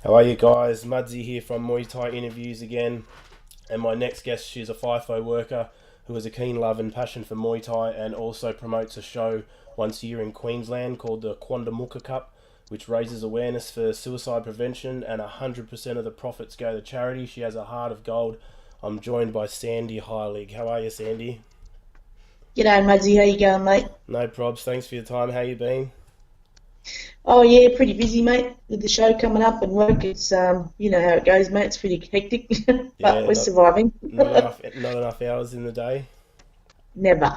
How are you guys? Mudsy here from Muay Thai Interviews again. And my next guest, she's a FIFO worker who has a keen love and passion for Muay Thai and also promotes a show once a year in Queensland called the Quandamooka Cup, which raises awareness for suicide prevention and 100% of the profits go to charity. She has a heart of gold. I'm joined by Sandy Heilig. How are you, Sandy? G'day, Muzzy. How you going, mate? No probs. Thanks for your time. How you been? Oh yeah, pretty busy, mate, with the show coming up and work. It's you know how it goes, mate. It's pretty hectic, but Yeah, we're surviving. not enough hours in the day. Never.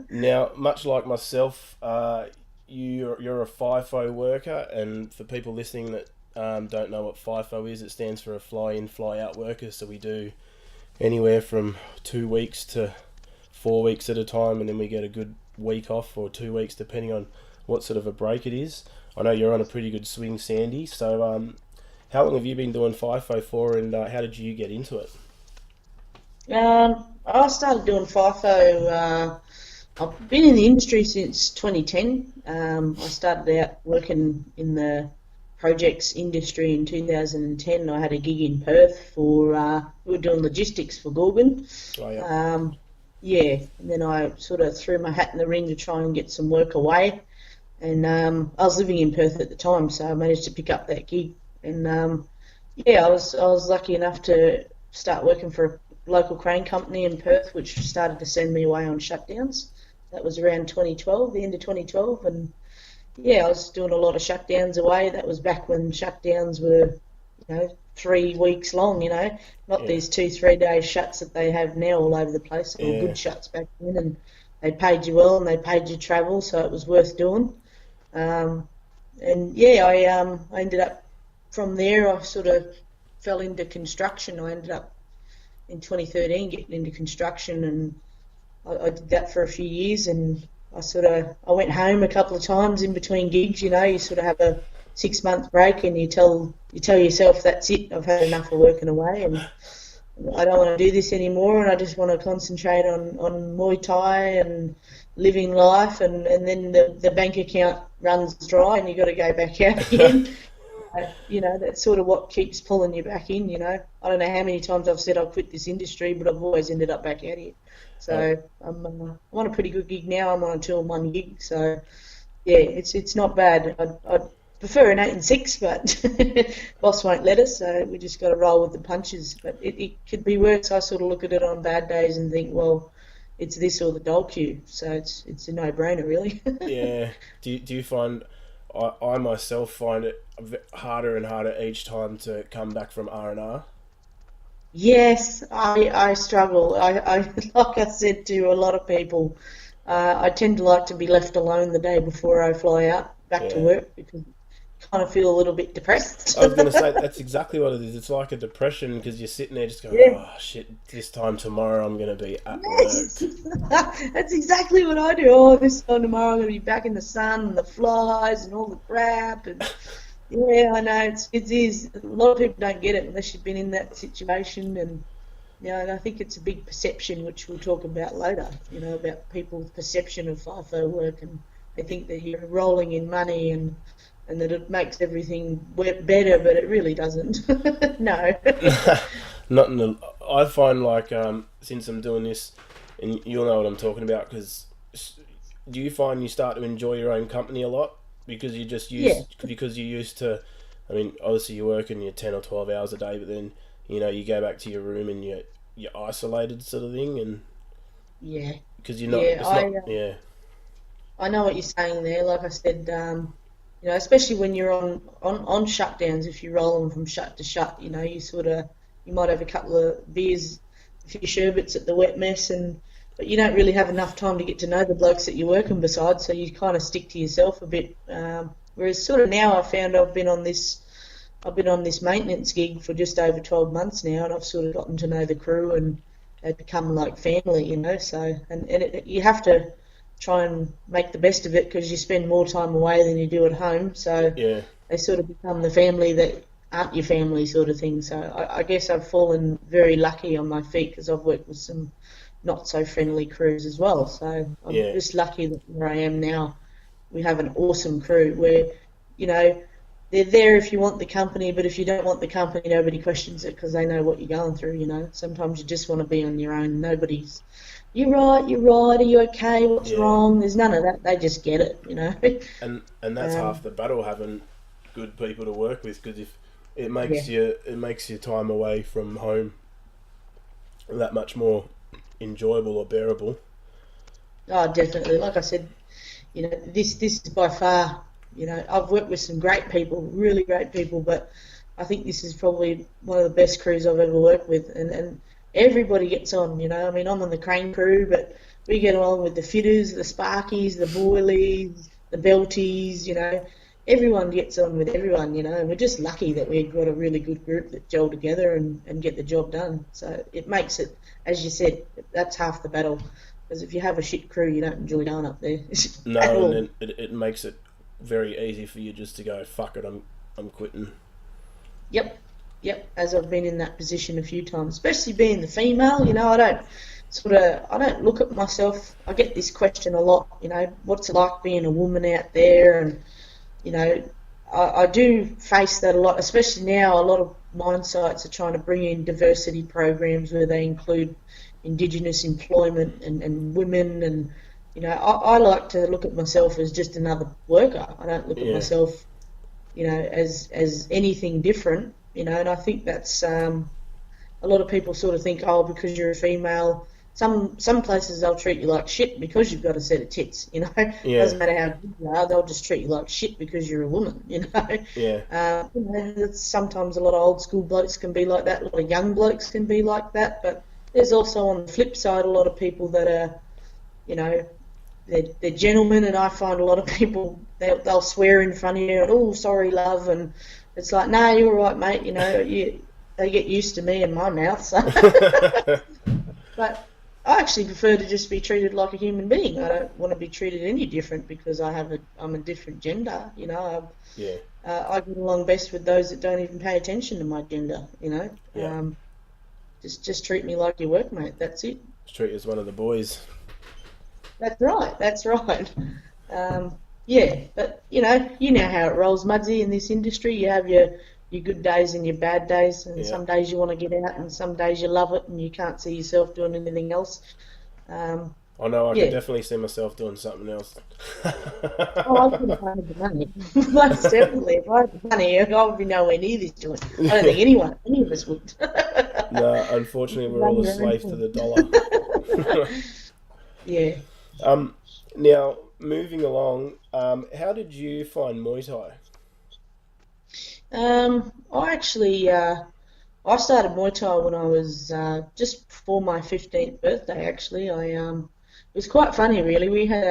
Now, much like myself, you're a FIFO worker, and for people listening that don't know what FIFO is, it stands for a fly in, fly out worker. So we do anywhere from 2 weeks to 4 weeks at a time, and then we get a good week off or 2 weeks, depending on what sort of a break it is. I know you're on a pretty good swing, Sandy. So, how long have you been doing FIFO for, and how did you get into it? I started doing FIFO. I've been in the industry since 2010. I started out working in the projects industry in 2010. I had a gig in Perth for we were doing logistics for Gorgon. Oh, yeah. Yeah, and then I sort of threw my hat in the ring to try and get some work away. And I was living in Perth at the time, so I managed to pick up that gig. And yeah, I was lucky enough to start working for a local crane company in Perth, which started to send me away on shutdowns. That was around 2012, the end of 2012, and yeah, I was doing a lot of shutdowns away. That was back when shutdowns were, 3 weeks long. Not Yeah. these 2, 3 day shuts that they have now all over the place. They were Yeah. good shuts back then, and they paid you well and they paid you travel, so it was worth doing. Um, and yeah, I ended up from there. I sort of fell into construction. I ended up in 2013 getting into construction, and I did that for a few years. And I went home a couple of times in between gigs. You sort of have a 6 month break, and you tell yourself that's it. I've had enough of working away, and I don't want to do this anymore, and I just want to concentrate on Muay Thai and living life, and then the bank account runs dry and you've got to go back out again. That's sort of what keeps pulling you back in. I don't know how many times I've said I'll quit this industry, but I've always ended up back out here. Uh, So I'm on a pretty good gig now. I'm on a 2-in-1 gig, so yeah, it's not bad. I'd prefer an 8 and 6, but boss won't let us, so we just got to roll with the punches. But it could be worse. I sort of look at it on bad days and think, well, it's this or the dole queue, so it's a no-brainer, really. Yeah. Do you find I myself find it harder and harder each time to come back from R&R? Yes, I struggle. I like I said to a lot of people, I tend to like to be left alone the day before I fly out back to Yeah. work because I kind of feel a little bit depressed. I was going to say that's exactly what it is. It's like a depression because you're sitting there just going, Yeah. oh shit, this time tomorrow I'm going to be at work. Yes, that's exactly what I do. Oh, this time tomorrow I'm going to be back in the sun and the flies and all the crap. And yeah, I know it is. A lot of people don't get it unless you've been in that situation. And and I think it's a big perception, which we'll talk about later. About people's perception of FIFO work, and they think that you're rolling in money and that it makes everything work better, but it really doesn't. No. Not in the. I find like since I'm doing this, and you'll know what I'm talking about because do you find you start to enjoy your own company a lot because Yeah. because you're used to. I mean, obviously you're working your 10 or 12 hours a day, but then you go back to your room and you're isolated sort of thing, and Yeah. because you're not, Yeah. it's not, yeah, I know what you're saying there. Like I said, especially when you're on shutdowns, if you roll them from shut to shut, you might have a couple of beers, a few sherbets at the wet mess, but you don't really have enough time to get to know the blokes that you're working beside, so you kind of stick to yourself a bit. Whereas sort of now I found I've been on this maintenance gig for just over 12 months now, and I've sort of gotten to know the crew, and they've become like family. So you have to try and make the best of it because you spend more time away than you do at home. So yeah, they sort of become the family that aren't your family sort of thing. So I guess I've fallen very lucky on my feet because I've worked with some not so friendly crews as well. So I'm yeah, just lucky that where I am now, we have an awesome crew where, you know, they're there if you want the company, but if you don't want the company, nobody questions it because they know what you're going through, you know. Sometimes you just want to be on your own. Nobody's, you're right, are you okay, what's Yeah, wrong? There's none of that. They just get it, you know. and that's half the battle, having good people to work with, because if Yeah. it makes your time away from home that much more enjoyable or bearable. Oh, definitely. Like I said, you know, this is by far, you know, I've worked with some great people, really great people, but I think this is probably one of the best crews I've ever worked with, and everybody gets on, you know. I mean, I'm on the crane crew, but we get on with the fitters, the sparkies, the boilies, the belties, you know. Everyone gets on with everyone, you know, and we're just lucky that we've got a really good group that gel together and get the job done. So it makes it, as you said, that's half the battle. Because if you have a shit crew, you don't enjoy going up there at No, and all. then it makes it very easy for you just to go, fuck it, I'm quitting. Yep, yep. As I've been in that position a few times, especially being the female, you know, I don't look at myself. I get this question a lot, you know, what's it like being a woman out there? And, you know, I do face that a lot, especially now. A lot of mine sites are trying to bring in diversity programs where they include Indigenous employment and women. And, you know, I like to look at myself as just another worker. I don't look at Yeah, myself, you know, as anything different, you know. And I think that's a lot of people sort of think, oh, because you're a female, some places they'll treat you like shit because you've got a set of tits, you know. yeah, Doesn't matter how good you are, they'll just treat you like shit because you're a woman, you know. yeah, You know, sometimes a lot of old school blokes can be like that, a lot of young blokes can be like that, but there's also on the flip side a lot of people that are, you know, they're gentlemen, and I find a lot of people they'll swear in front of you and, oh, sorry love, and it's like, no, you're all right, mate, you know, they get used to me and my mouth. So but I actually prefer to just be treated like a human being. I don't want to be treated any different because I'm a different gender, you know. yeah, I get along best with those that don't even pay attention to my gender, you know. yeah. Just treat me like your workmate, that's it. Street as one of the boys. That's right. That's right. Yeah, but you know how it rolls, Muddsy, in this industry. You have your good days and your bad days, and Yeah, some days you want to get out, and some days you love it, and you can't see yourself doing anything else. Um, I know. I could yeah. definitely see myself doing something else. Oh, I would if I had the money. Most definitely, if I had the money, I would be nowhere near this doing. I don't think any of us would. No, unfortunately, we're all Run a your own slave to thing. the dollar. Yeah. um, Now moving along, how did you find Muay Thai? I actually I started Muay Thai when I was just before my 15th birthday. Actually, it was quite funny, really. We had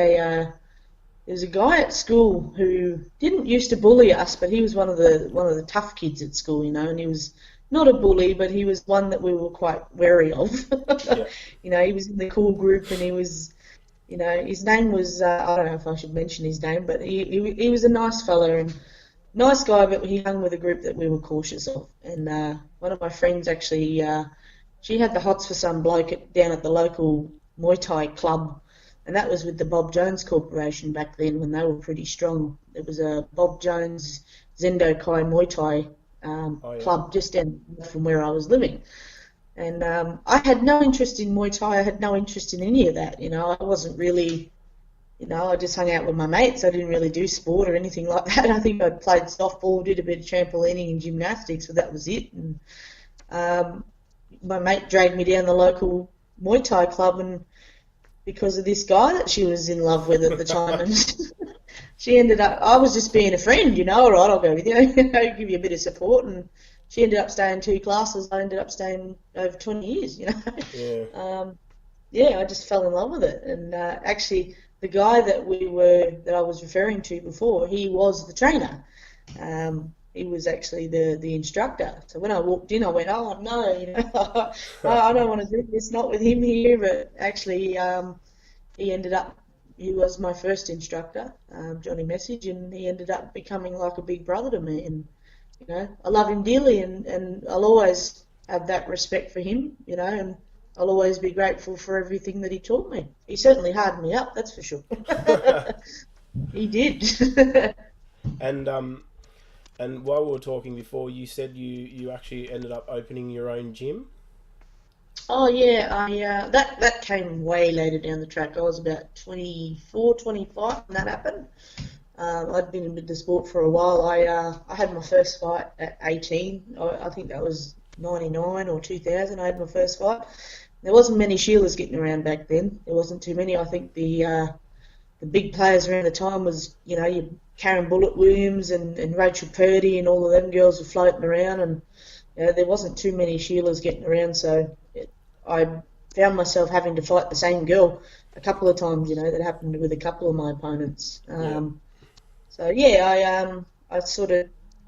there was a guy at school who didn't used to bully us, but he was one of the tough kids at school, you know, and he was not a bully, but he was one that we were quite wary of. Yeah, You know, he was in the cool group, and he was, you know, his name was I don't know if I should mention his name, but he was a nice fella and nice guy, but he hung with a group that we were cautious of. And one of my friends actually, she had the hots for some bloke down at the local Muay Thai club, and that was with the Bob Jones Corporation back then when they were pretty strong. There was a Bob Jones Zendo Kai Muay Thai oh yeah, club just down from where I was living. And I had no interest in Muay Thai. I had no interest in any of that. You know, I wasn't really, you know, I just hung out with my mates. I didn't really do sport or anything like that. I think I played softball, did a bit of trampolining and gymnastics, but that was it. And um, my mate dragged me down the local Muay Thai club, and because of this guy that she was in love with at the time, and she ended up. I was just being a friend, you know. All right, I'll go with you. I'll give you a bit of support, and she ended up staying 2 classes. I ended up staying over 20 years, you know. yeah. Yeah, I just fell in love with it. And actually, the guy that I was referring to before, he was the trainer. He was actually the instructor. So when I walked in, I went, oh no, you know, I don't want to do this, not with him here. But actually, he ended up, he was my first instructor, Johnny Message, and he ended up becoming like a big brother to me. And you know, I love him dearly, and I'll always have that respect for him, you know, and I'll always be grateful for everything that he taught me. He certainly hardened me up, that's for sure. He did. And And while we were talking before, you said you actually ended up opening your own gym. Oh yeah, that came way later down the track. I was about 24, 25 when that happened. I'd been in the sport for a while. I had my first fight at 18. I think that was 99 or 2000. I had my first fight. There wasn't many Sheilas getting around back then. There wasn't too many. I think the big players around the time was, your Karen Bullitt Williams and Rachel Purdy and all of them girls were floating around, and there wasn't too many Sheilas getting around. So I found myself having to fight the same girl a couple of times. That happened with a couple of my opponents. So yeah,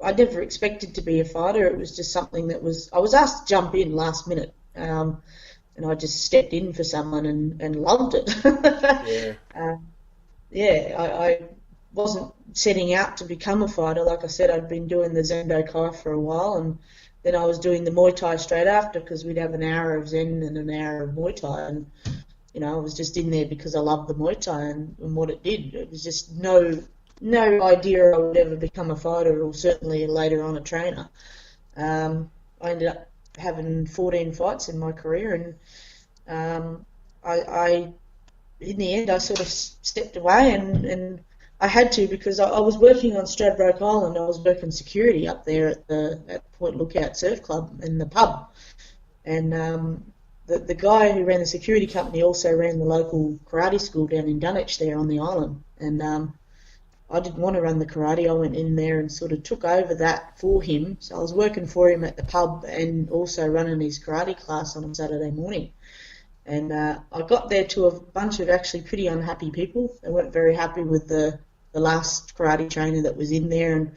I never expected to be a fighter. It was just something I was asked to jump in last minute, and I just stepped in for someone and loved it. I wasn't setting out to become a fighter. Like I said, I'd been doing the Zendo Kai for a while, and then I was doing the Muay Thai straight after, because we'd have an hour of Zen and an hour of Muay Thai, and I was just in there because I loved the Muay Thai and what it did. It was just no idea I would ever become a fighter, or certainly later on a trainer. I ended up having 14 fights in my career, and I in the end I sort of stepped away, and I had to, because I was working on Stradbroke Island. I was working security up there at Point Lookout Surf Club in the pub, and the guy who ran the security company also ran the local karate school down in Dunwich there on the island, and I didn't want to run the karate. I went in there and sort of took over that for him. So I was working for him at the pub and also running his karate class on a Saturday morning. And I got there to a bunch of actually pretty unhappy people. They weren't very happy with the last karate trainer that was in there. And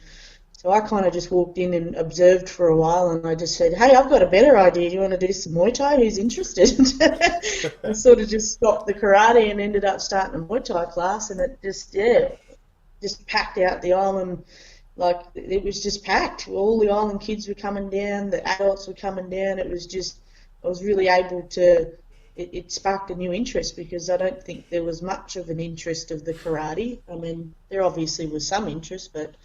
so I kind of just walked in and observed for a while, and I just said, "Hey, I've got a better idea. Do you want to do some Muay Thai? Who's interested?" And sort of just stopped the karate and ended up starting a Muay Thai class, and it just packed out the island. Like, it was just packed. All the island kids were coming down, the adults were coming down. It was just, I was really able to, it sparked a new interest, because I don't think there was much of an interest of the karate. I mean, there obviously was some interest, but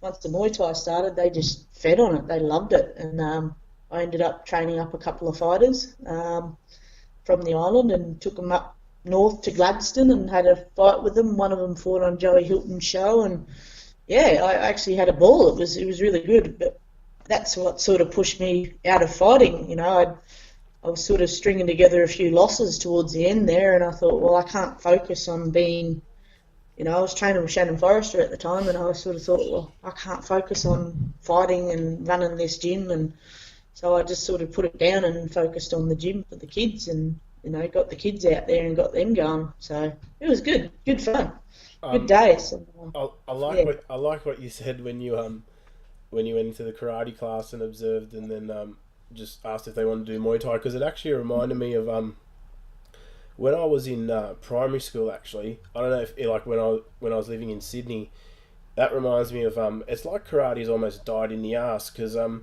once the Muay Thai started, they just fed on it. They loved it. And I ended up training up a couple of fighters from the island, and took them up north to Gladstone and had a fight with them. One of them fought on Joey Hilton's show, and yeah, I actually had a ball. It was really good, but that's what sort of pushed me out of fighting. I was sort of stringing together a few losses towards the end there, and I thought, well, I can't focus on being, I was training with Shannon Forrester at the time, and I sort of thought, well, I can't focus on fighting and running this gym, and so I just sort of put it down and focused on the gym for the kids, and got the kids out there and got them going. So it was good fun, good days. I like what you said when you went into the karate class and observed, and then just asked if they wanted to do Muay Thai, because it actually reminded me of when I was in primary school. Actually, I don't know if when I was living in Sydney, that reminds me of it's like karate's almost died in the ass, because it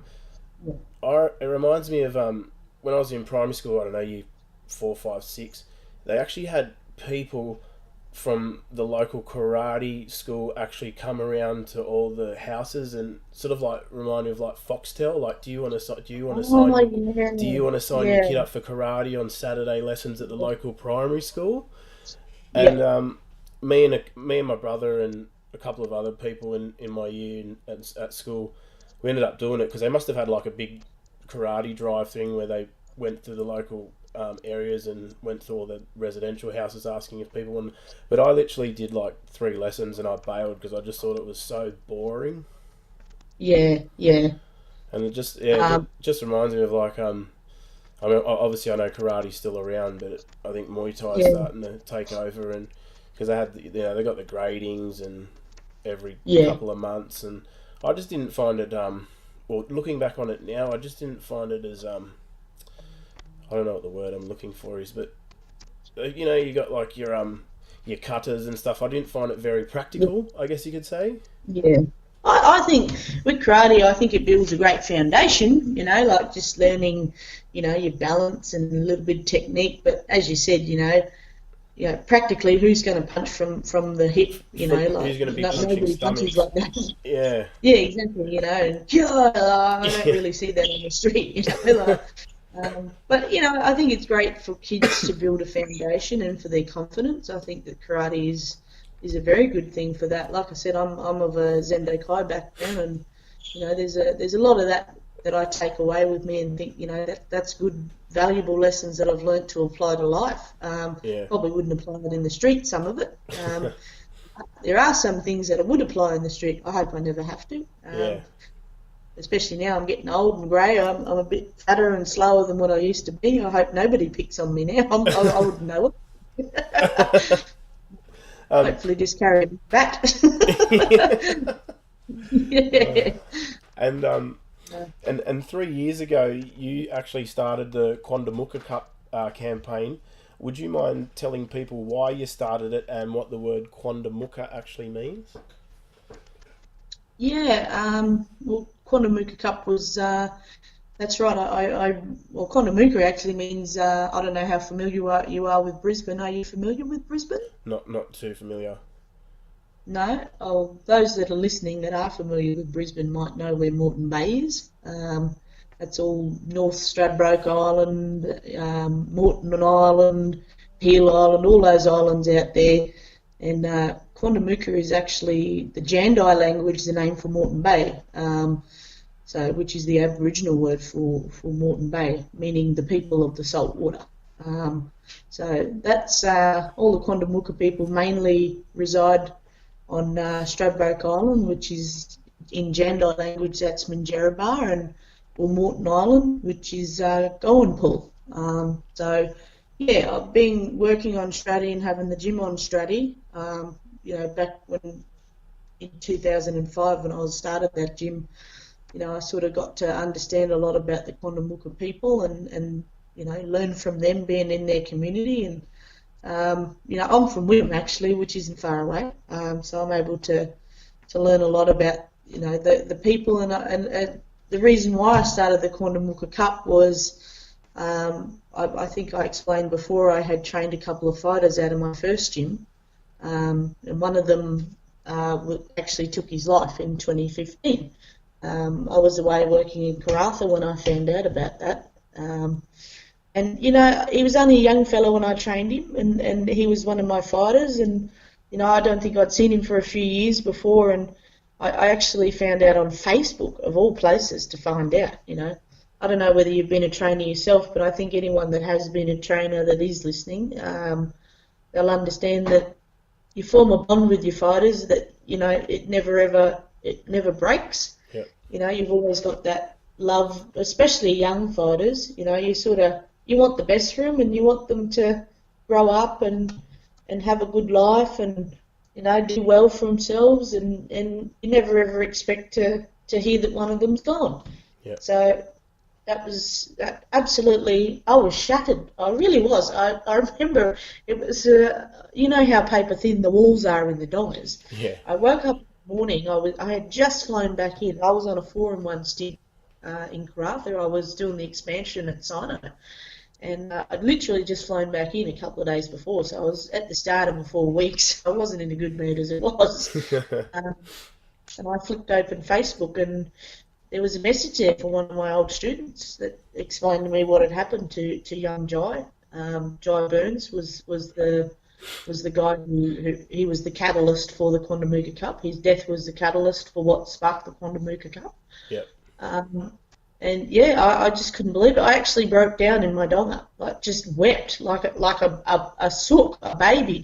reminds me of when I was in primary school. I don't know, year 4, 5, 6. They actually had people from the local karate school actually come around to all the houses and sort of like remind me of like Foxtel. Like, do you want to sign your kid up for karate on Saturday lessons at the local primary school? And me and my brother and a couple of other people in my year at school, we ended up doing it, because they must have had like a big karate drive thing where they went through the local areas and went through all the residential houses asking if people wanted. But I literally did like 3 lessons and I bailed, because I just thought it was so boring. Yeah. And it just reminds me of like I mean, obviously I know karate's still around, but I think Muay Thai is starting to take over, and because they had they got the gradings and every couple of months, and I just didn't find it well, looking back on it now, I just didn't find it as I don't know what the word I'm looking for is, but you got like your cutters and stuff. I didn't find it very practical, I guess you could say. Yeah. I think with karate, I think it builds a great foundation, like just learning, your balance and a little bit of technique. But as you said, practically who's going to punch from the hip, Who's going to be punching nobody punches stomachs? like that. Yeah. Yeah, exactly, and I don't Yeah. really see that on the street, but, I think it's great for kids to build a foundation and for their confidence. I think that karate is a very good thing for that. Like I said, I'm of a Zendo Kai background, and there's a lot of that I take away with me and think that's good, valuable lessons that I've learnt to apply to life. Yeah. Probably wouldn't apply it in the street, some of it. There are some things that I would apply in the street. I hope I never have to. Yeah. Especially now I'm getting old and grey. I'm a bit fatter and slower than what I used to be. I hope nobody picks on me now. I wouldn't know it. Hopefully just carry a bit fat. Yeah. And and 3 years ago, you actually started the Quandamooka Cup campaign. Would you mind telling people why you started it and what the word Quandamooka actually means? Yeah, well, Quandamooka Cup was, that's right. Well, Quandamooka actually means, I don't know how familiar you are with Brisbane. Are you familiar with Brisbane? Not too familiar. No? Oh, those that are listening that are familiar with Brisbane might know where Moreton Bay is. That's all North Stradbroke Island, Moreton Island, Peel Island, all those islands out there. And Quandamooka is actually the Jandai language, the name for Moreton Bay, which is the Aboriginal word for Moreton Bay, meaning the people of the salt water. So that's all the Quandamooka people mainly reside on Stradbroke Island, which is in Jandai language, that's Minjerribah, or Moreton Island, which is Goanpool. So yeah, I've been working on Stratty and having the gym on Stratty. Back when in 2005 when I started that gym, I sort of got to understand a lot about the Quandamooka people and learn from them being in their community. And I'm from Wynnum actually, which isn't far away. So I'm able to learn a lot about the people and the reason why I started the Quandamooka Cup was. I think I explained before I had trained a couple of fighters out of my first gym, and one of them actually took his life in 2015. I was away working in Karratha when I found out about that. And he was only a young fellow when I trained him, and he was one of my fighters, and I don't think I'd seen him for a few years before, and I actually found out on Facebook, of all places to find out, I don't know whether you've been a trainer yourself, but I think anyone that has been a trainer that is listening, they'll understand that you form a bond with your fighters that, it never breaks. Yep. You've always got that love, especially young fighters, you want the best for them and you want them to grow up and have a good life and, do well for themselves and you never ever expect to hear that one of them's gone. Yep. So that was absolutely, I was shattered. I really was. I remember it was, how paper thin the walls are in the dongers. Yeah. I woke up in the morning, I had just flown back in. I was on a 4-in-1 stint in Karratha. I was doing the expansion at Sino. And I'd literally just flown back in a couple of days before, so I was at the start of my 4 weeks. I wasn't in a good mood as it was. And I flipped open Facebook and there was a message there for one of my old students that explained to me what had happened to young Jai. Jai Burns was the guy who he was the catalyst for the Quandamooka Cup. His death was the catalyst for what sparked the Quandamooka Cup. Yep. And yeah, I just couldn't believe it. I actually broke down in my donga, just wept like a sook, a baby.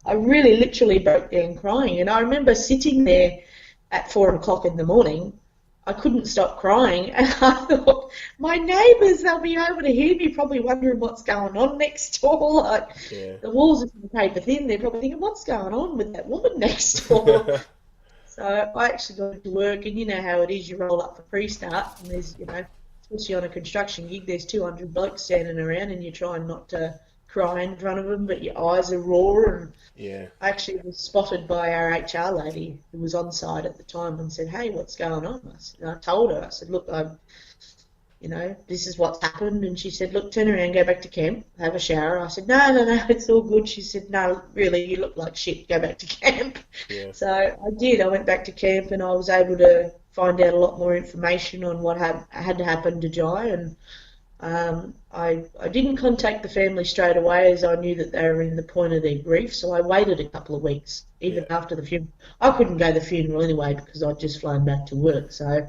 I really literally broke down crying. And I remember sitting there at 4 o'clock in the morning. I couldn't stop crying, and I thought, my neighbours, they'll be able to hear me, probably wondering what's going on next door. The walls are paper thin, they're probably thinking, what's going on with that woman next door? So I actually got to work, and you know how it is, you roll up for pre-start, and there's, especially on a construction gig, there's 200 blokes standing around, and you're trying not to cry in front of them, but your eyes are raw. And yeah. I actually was spotted by our HR lady who was on site at the time and said, hey, what's going on? I told her, I said, look, this is what's happened. And she said, look, turn around, go back to camp, have a shower. I said, no, it's all good. She said, no, really, you look like shit, go back to camp. Yeah. So I did. I went back to camp and I was able to find out a lot more information on what had happened to Jai. And I didn't contact the family straight away, as I knew that they were in the point of their grief. So I waited a couple of weeks, even after the funeral. I couldn't go to the funeral anyway because I'd just flown back to work. So,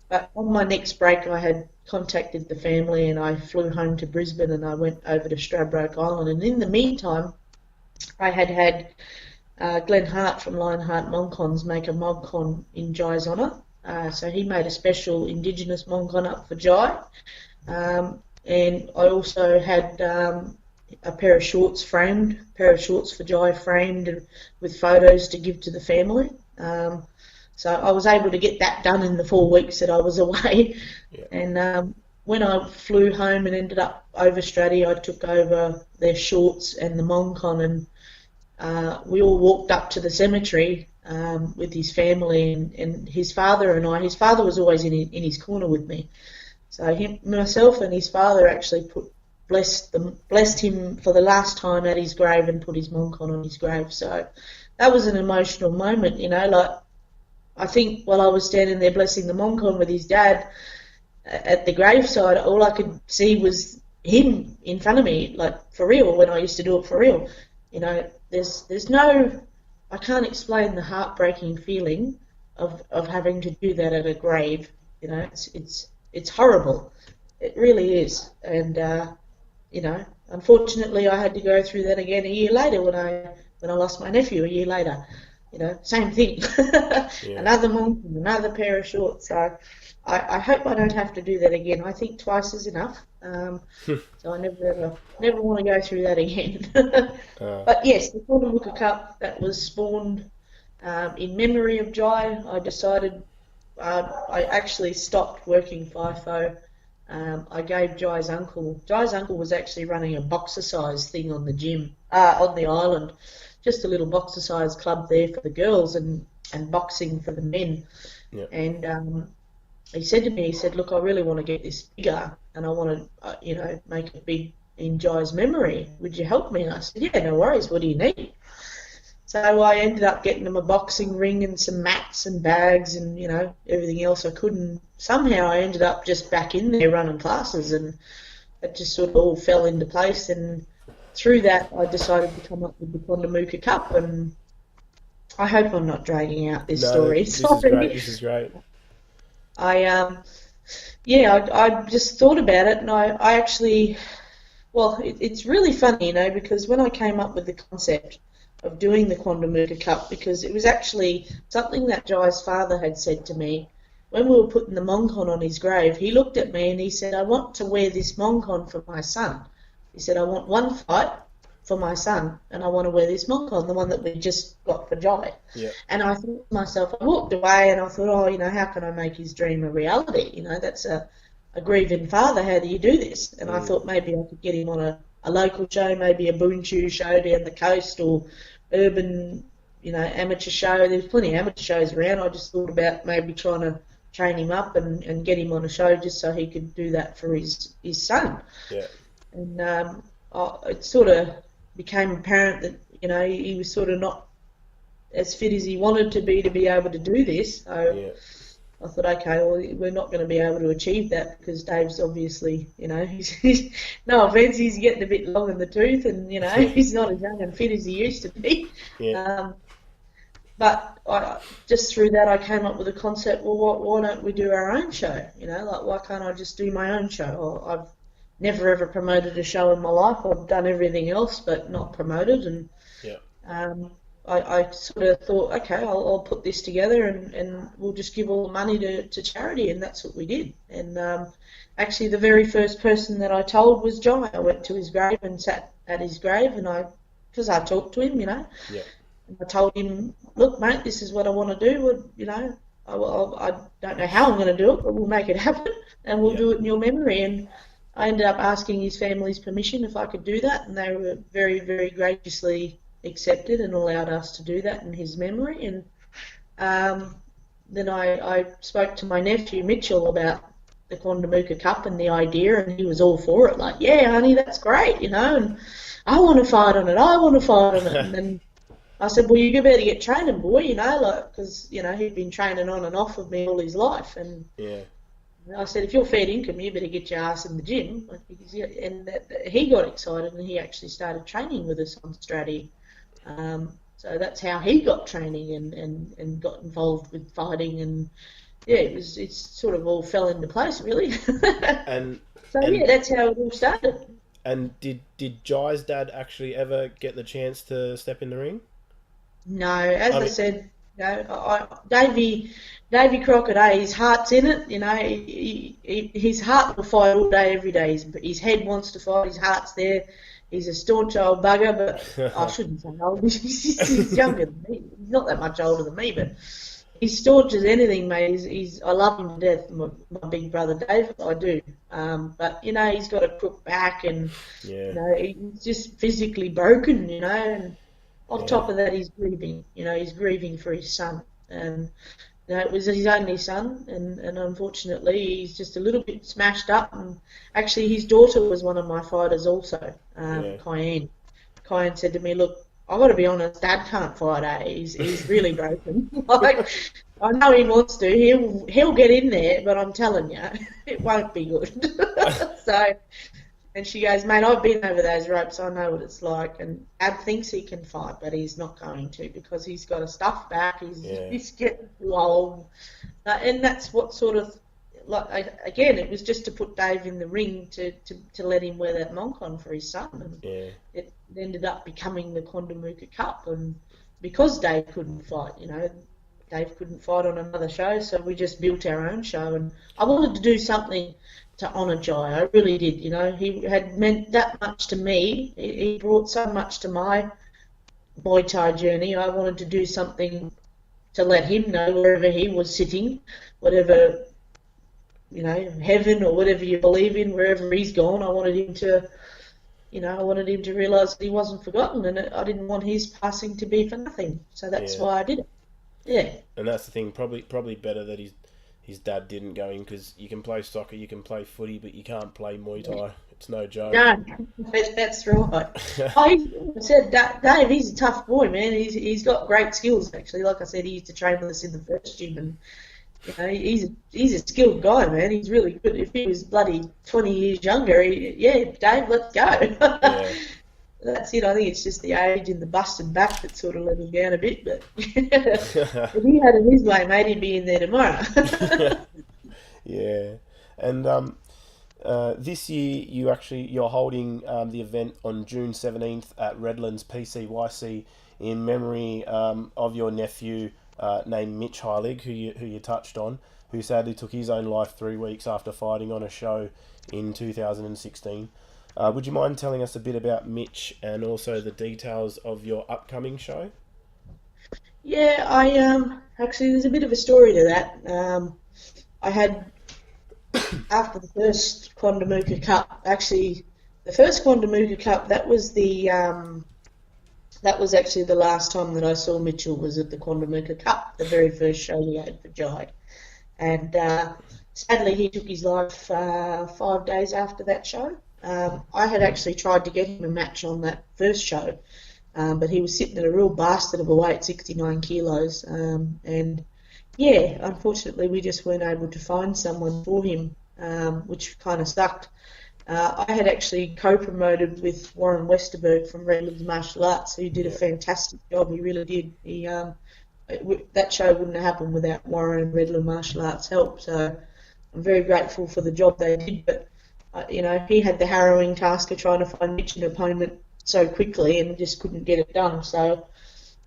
but on my next break, I had contacted the family and I flew home to Brisbane and I went over to Stradbroke Island. And in the meantime, I had Glenn Hart from Lionheart Moncons make a Moncon in Jai's honour. So he made a special Indigenous Moncon up for Jai. And I also had a pair of shorts for Jai framed with photos to give to the family. So I was able to get that done in the 4 weeks that I was away. Yeah. And when I flew home and ended up over Straddy, I took over their shorts and the Moncon, and we all walked up to the cemetery with his family and his father and I. His father was always in his corner with me. So myself and his father actually blessed him for the last time at his grave and put his Moncon on his grave. So that was an emotional moment, like I think while I was standing there blessing the Moncon with his dad at the graveside, all I could see was him in front of me, like for real, when I used to do it for real. There's no, I can't explain the heartbreaking feeling of having to do that at a grave. It's horrible. It really is. And, unfortunately I had to go through that again a year later when I lost my nephew a year later. Same thing. Another monk, another pair of shorts. So I hope I don't have to do that again. I think twice is enough. So I never want to go through that again. But yes, the Quandamooka Cup, that was spawned in memory of Jai. I decided I actually stopped working FIFO. I gave Jai's uncle was actually running a boxercise thing on the gym, on the island, just a little boxercise club there for the girls and boxing for the men. Yeah. And he said to me, look, I really want to get this bigger and I want to, make it big in Jai's memory. Would you help me? And I said, yeah, no worries. What do you need? So I ended up getting them a boxing ring and some mats and bags and, everything else I could. And somehow I ended up just back in there running classes, and it just sort of all fell into place. And through that, I decided to come up with the Quandamooka Cup. And I hope I'm not dragging out this story. This is great. This is great. I just thought about it, and I actually, it's really funny, because when I came up with the concept of doing the Quandamooka Cup, because it was actually something that Jai's father had said to me when we were putting the Moncon on his grave. He looked at me and he said, I want to wear this Moncon for my son. He said, I want one fight for my son and I want to wear this Moncon, the one that we just got for Jai. Yeah. And I thought to myself, I walked away and I thought, how can I make his dream a reality? That's a grieving father. How do you do this? And I thought maybe I could get him on a local show, maybe a Boonshoe show down the coast, or urban, amateur show. There's plenty of amateur shows around. I just thought about maybe trying to train him up and get him on a show just so he could do that for his son. Yeah. And it sort of became apparent that, he was sort of not as fit as he wanted to be able to do this. So I thought, okay, well, we're not going to be able to achieve that because Dave's obviously, he's no offence, he's getting a bit long in the tooth and, he's not as young and fit as he used to be. Yeah. But just through that, I came up with a concept, well, why don't we do our own show? Why can't I just do my own show? Or I've never ever promoted a show in my life. I've done everything else but not promoted. And I sort of thought, okay, I'll put this together and we'll just give all the money to charity, and that's what we did. And actually the very first person that I told was Jai. I went to his grave and sat at his grave, and because I talked to him, and I told him, look, mate, this is what I want to do. I don't know how I'm going to do it, but we'll make it happen, and we'll do it in your memory. And I ended up asking his family's permission if I could do that, and they were very, very graciously accepted and allowed us to do that in his memory. And then I spoke to my nephew Mitchell about the Quandamooka Cup and the idea, and he was all for it. Like, yeah, honey, that's great, and I want to fight on it. I want to fight on it. And then I said, well, you better get training, boy, because he'd been training on and off with me all his life, and Yeah. I said, if you're fair income, you better get your ass in the gym. And he got excited, and he actually started training with us on Strategy. So that's how he got training and got involved with fighting, and yeah, it sort of all fell into place, really. And Yeah, that's how it all started. and did Jai's dad actually ever get the chance to step in the ring? No, as I said, Davy Crockett, his heart's in it. His heart will fight all day, every day. His head wants to fight. His heart's there. He's a staunch old bugger, but I shouldn't say old. He's younger than me. He's not that much older than me, but he's staunch as anything, mate. I love him to death, my big brother Dave. I do. But he's got a crook back, and he's just physically broken. And on top of that, he's grieving. He's grieving for his son, and it was his only son, and unfortunately, he's just a little bit smashed up. And actually, his daughter was one of my fighters also, Cayenne. Cayenne said to me, "Look, I've got to be honest, Dad can't fight. He's really broken. Like, I know he wants to. He'll get in there, but I'm telling you, it won't be good." And she goes, "Mate, I've been over those ropes. I know what it's like." And Dad thinks he can fight, but he's not going to, because he's got a stuffed back. He's getting too old. And that's what sort of, again, it was just to put Dave in the ring to let him wear that monk on for his son. And it ended up becoming the Quandamooka Cup. And because Dave couldn't fight, Dave couldn't fight on another show, so we just built our own show. And I wanted to do something to honour Jai. I really did. He had meant that much to me. He brought so much to my Muay Thai journey. I wanted to do something to let him know, wherever he was sitting, whatever, heaven or whatever you believe in, wherever he's gone, I wanted him to, realise that he wasn't forgotten, and I didn't want his passing to be for nothing. So that's why I did it. Yeah. And that's the thing. Probably better that his dad didn't go in, because you can play soccer, you can play footy, but you can't play Muay Thai. It's no joke. No, that's right. I said, Dave, he's a tough boy, man. He's got great skills, actually. Like I said, he used to train with us in the first gym, and he's a skilled guy, man. He's really good. If he was bloody 20 years younger, Dave, let's go. Yeah. That's it. I think it's just the age and the busted back that sort of let him down a bit. But if he had it his way, mate, he'd be in there tomorrow. Yeah. And this year you're holding the event on June 17th at Redlands PCYC in memory of your nephew named Mitch Heilig, who you touched on, who sadly took his own life 3 weeks after fighting on a show in 2016. Would you mind telling us a bit about Mitch and also the details of your upcoming show? Yeah, actually, there's a bit of a story to that. I had, after the first Quandamooka Cup, actually, the first Quandamooka Cup, that was actually the last time that I saw Mitchell, was at the Quandamooka Cup, the very first show he had for Jai. And sadly, he took his life 5 days after that show. I had actually tried to get him a match on that first show, but he was sitting at a real bastard of a weight, 69 kilos, and unfortunately we just weren't able to find someone for him, which kind of sucked. I had actually co-promoted with Warren Westerberg from Redlands Martial Arts, who did a fantastic job. He really did. That show wouldn't have happened without Warren and Redlands Martial Arts' help, so I'm very grateful for the job they did. But he had the harrowing task of trying to find Mitch an opponent so quickly and just couldn't get it done. So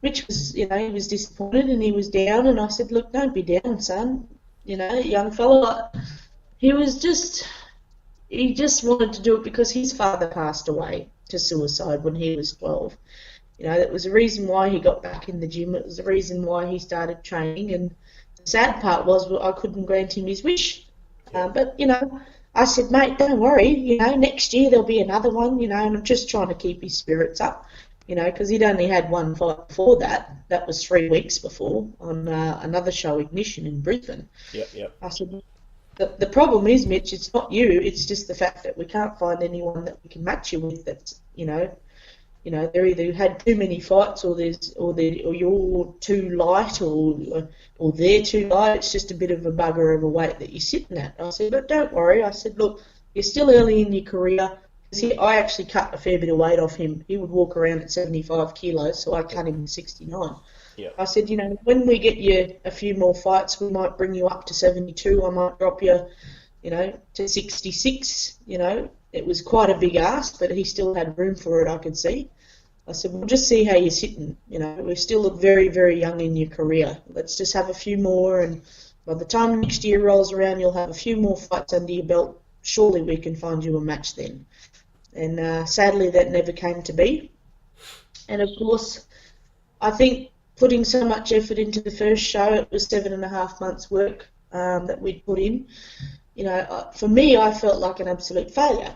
Mitch was, he was disappointed and he was down, and I said, "Look, don't be down, son. Young fella." He just wanted to do it because his father passed away to suicide when he was 12. That was the reason why he got back in the gym. It was the reason why he started training. And the sad part was, I couldn't grant him his wish. But I said, "Mate, don't worry, next year there'll be another one, and I'm just trying to keep his spirits up, because he'd only had one fight before that. That was 3 weeks before on another show, Ignition in Brisbane." Yep. the problem is, Mitch, it's not you. It's just the fact that we can't find anyone that we can match you with. That's they're either had too many fights, or you're too light, or they're too light. It's just a bit of a bugger of a weight that you're sitting at. I said, but don't worry. I said, look, you're still early in your career. I actually cut a fair bit of weight off him. He would walk around at 75 kilos, so I cut him at 69. Yeah. I said, when we get you a few more fights, we might bring you up to 72. I might drop you, to 66. It was quite a big ask, but he still had room for it, I could see. I said, we'll just see how you're sitting. We're still very, very young in your career. Let's just have a few more, and by the time next year rolls around, you'll have a few more fights under your belt. Surely we can find you a match then. And sadly, that never came to be. And of course, I think putting so much effort into the first show, it was 7.5 months' work that we'd put in. For me, I felt like an absolute failure.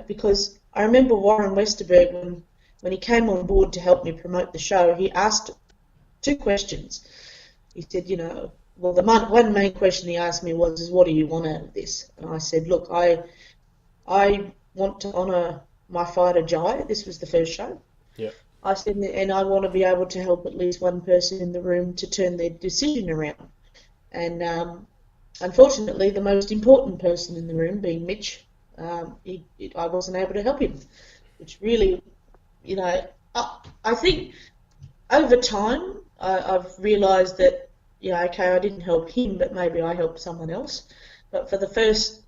Because I remember Warren Westerberg, when he came on board to help me promote the show, he asked 2 questions. He said, well, the one main question he asked me was, what do you want out of this? And I said, look, I want to honour my fighter Jai. This was the first show. Yeah. I said, and I want to be able to help at least one person in the room to turn their decision around. And unfortunately, the most important person in the room, being Mitch, I wasn't able to help him, which really, I think over time I've realised that, okay, I didn't help him, but maybe I helped someone else. But for the first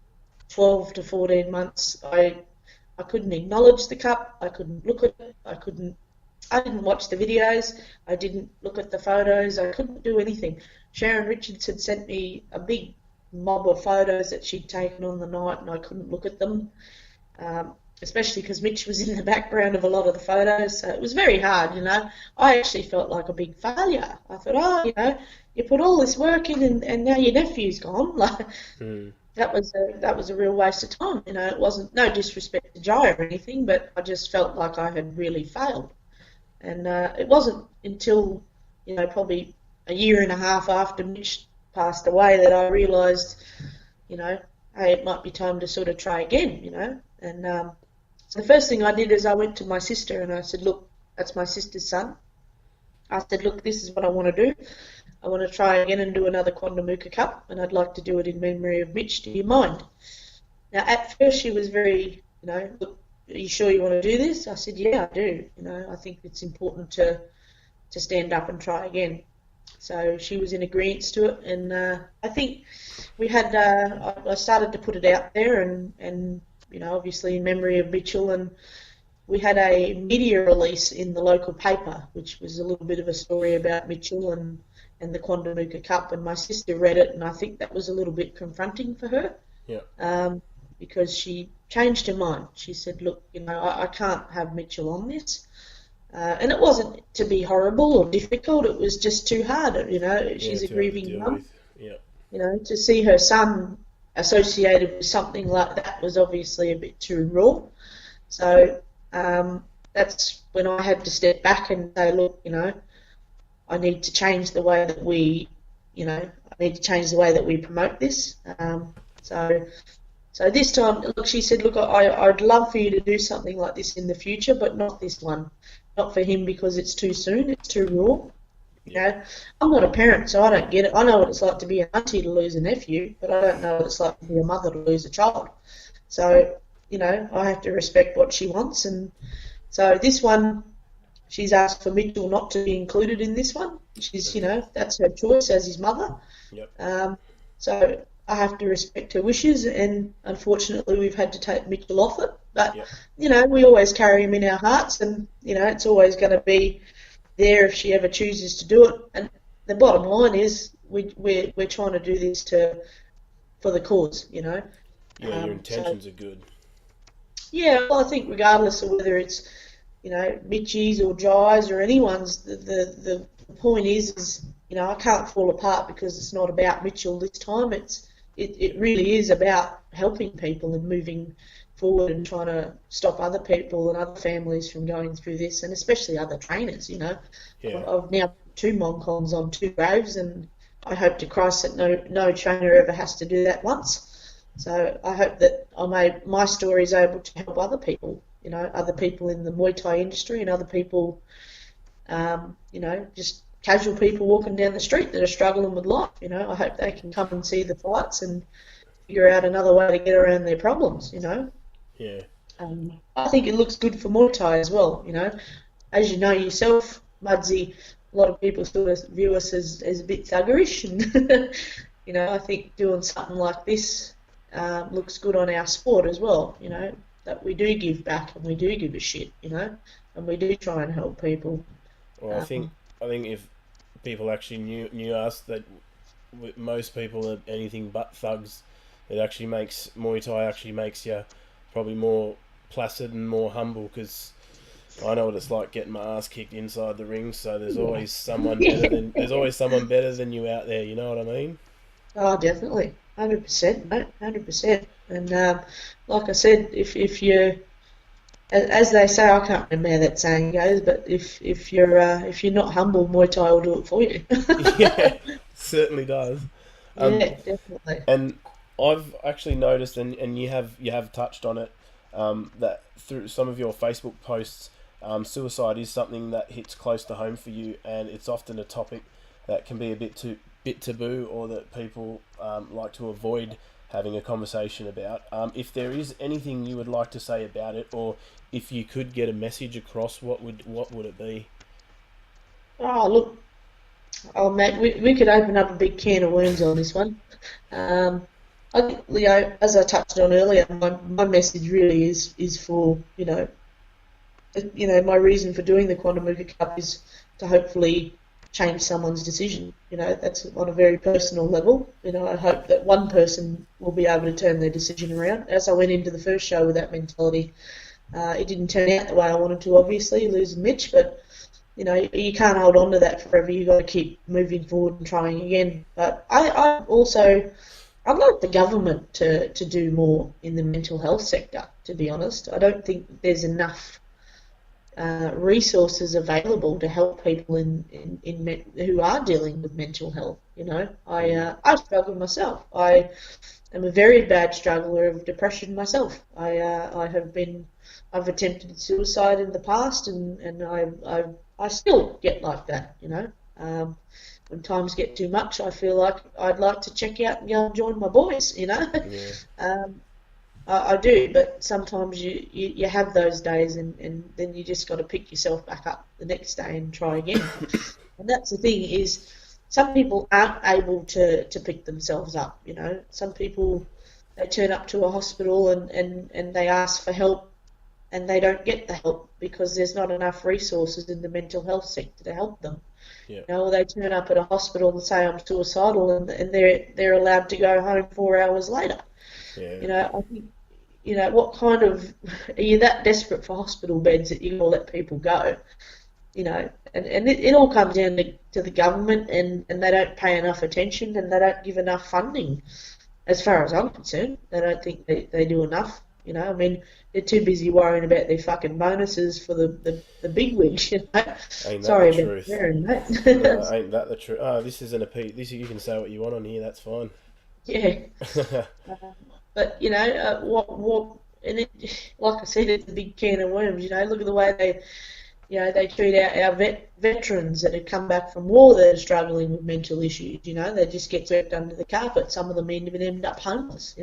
12 to 14 months, I couldn't acknowledge the cup. I couldn't look at it. I didn't watch the videos. I didn't look at the photos. I couldn't do anything. Sharon Richards had sent me a big mob of photos that she'd taken on the night, and I couldn't look at them, especially because Mitch was in the background of a lot of the photos. So it was very hard, I actually felt like a big failure. I thought, you put all this work in, and now your nephew's gone. That was a real waste of time. It wasn't, no disrespect to Jai or anything, but I just felt like I had really failed. And it wasn't until, probably a year and a half after Mitch passed away that I realised, hey, it might be time to sort of try again, And so the first thing I did is I went to my sister and I said, look, that's my sister's son. I said, look, this is what I want to do. I want to try again and do another Quandamooka Cup, and I'd like to do it in memory of Mitch. Do you mind? Now, at first she was very, look, are you sure you want to do this? I said, yeah, I do. I think it's important to stand up and try again. So she was in agreement to it, and I think we had, I started to put it out there, and obviously in memory of Mitchell, and we had a media release in the local paper, which was a little bit of a story about Mitchell and the Quandamooka Cup, and my sister read it, and I think that was a little bit confronting for her. Yeah. Because she changed her mind. She said, look, I can't have Mitchell on this. And it wasn't to be horrible or difficult, it was just too hard, she's a grieving mum. Yeah. To see her son associated with something like that was obviously a bit too raw. So that's when I had to step back and say, look, I need to change the way that we, I need to change the way that we promote this. So this time, look, she said, look, I'd love for you to do something like this in the future, but not this one. Not for him because it's too soon, it's too raw. I'm not a parent, so I don't get it. I know what it's like to be an auntie to lose a nephew, but I don't know what it's like to be a mother to lose a child. So, I have to respect what she wants. And so this one, she's asked for Mitchell not to be included in this one. She's, that's her choice as his mother. Yep. So I have to respect her wishes, and unfortunately we've had to take Mitchell off it. But, we always carry him in our hearts, and, it's always going to be there if she ever chooses to do it. And the bottom line is we're trying to do this for the cause, Yeah, your intentions are good. Yeah, well, I think regardless of whether it's, Mitchie's or Jai's or anyone's, the point is, I can't fall apart because it's not about Mitchell this time. It really is about helping people and moving forward and trying to stop other people and other families from going through this, and especially other trainers, Yeah. I've now 2 Moncons on 2 graves, and I hope to Christ that no trainer ever has to do that once. So I hope that my story is able to help other people, other people in the Muay Thai industry and other people, just casual people walking down the street that are struggling with life. I hope they can come and see the fights and figure out another way to get around their problems. Yeah. I think it looks good for Muay Thai as well. As you know yourself, Mudsy, a lot of people sort of view us as a bit thuggerish, and I think doing something like this looks good on our sport as well. That we do give back and we do give a shit. And we do try and help people. Well, I think if people actually knew us, that most people are anything but thugs. It actually makes Muay Thai makes you probably more placid and more humble, because I know what it's like getting my ass kicked inside the ring. So there's always someone better than you out there. You know what I mean? Oh, definitely, 100%, mate, 100%. And like I said, if you, as they say, I can't remember how that saying goes, but if you're not humble, Muay Thai will do it for you. Yeah, certainly does. Yeah, definitely. And I've actually noticed, and you have touched on it, that through some of your Facebook posts, suicide is something that hits close to home for you, and it's often a topic that can be a bit taboo, or that people like to avoid having a conversation about. If there is anything you would like to say about it, or if you could get a message across, what would it be? Oh, look, mate, we could open up a big can of worms on this one. I think, Leo, as I touched on earlier, my message really is for, my reason for doing the Quandamooka Cup is to hopefully change someone's decision. That's on a very personal level. I hope that one person will be able to turn their decision around. As I went into the first show with that mentality, it didn't turn out the way I wanted to, obviously, losing Mitch, but you can't hold on to that forever. You've got to keep moving forward and trying again. But I'd like the government to do more in the mental health sector, to be honest. I don't think there's enough resources available to help people who are dealing with mental health. I struggle myself. I am a very bad struggler of depression myself. I've attempted suicide in the past, and I still get like that. When times get too much, I feel like I'd like to check out and go and join my boys. Yeah. I do, but sometimes you have those days, and then you just got to pick yourself back up the next day and try again. And that's the thing, is some people aren't able to pick themselves up. Some people, they turn up to a hospital and they ask for help, and they don't get the help because there's not enough resources in the mental health sector to help them. Yeah. Or they turn up at a hospital and say I'm suicidal, and they're allowed to go home 4 hours later. Yeah. I think, what kind of, are you that desperate for hospital beds that you're going to let people go? And it all comes down to the government, and they don't pay enough attention, and they don't give enough funding. As far as I'm concerned, they don't think they do enough. I mean, they're too busy worrying about their fucking bonuses for the bigwigs. Ain't that Sorry the about truth? swearing, mate. No, ain't that the truth? Oh, this isn't a P. This, you can say what you want on here. That's fine. Yeah. But what? And like I said, it's a big can of worms. Look at the way they treat our veterans that have come back from war that are struggling with mental issues. They just get swept under the carpet. Some of them even end up homeless.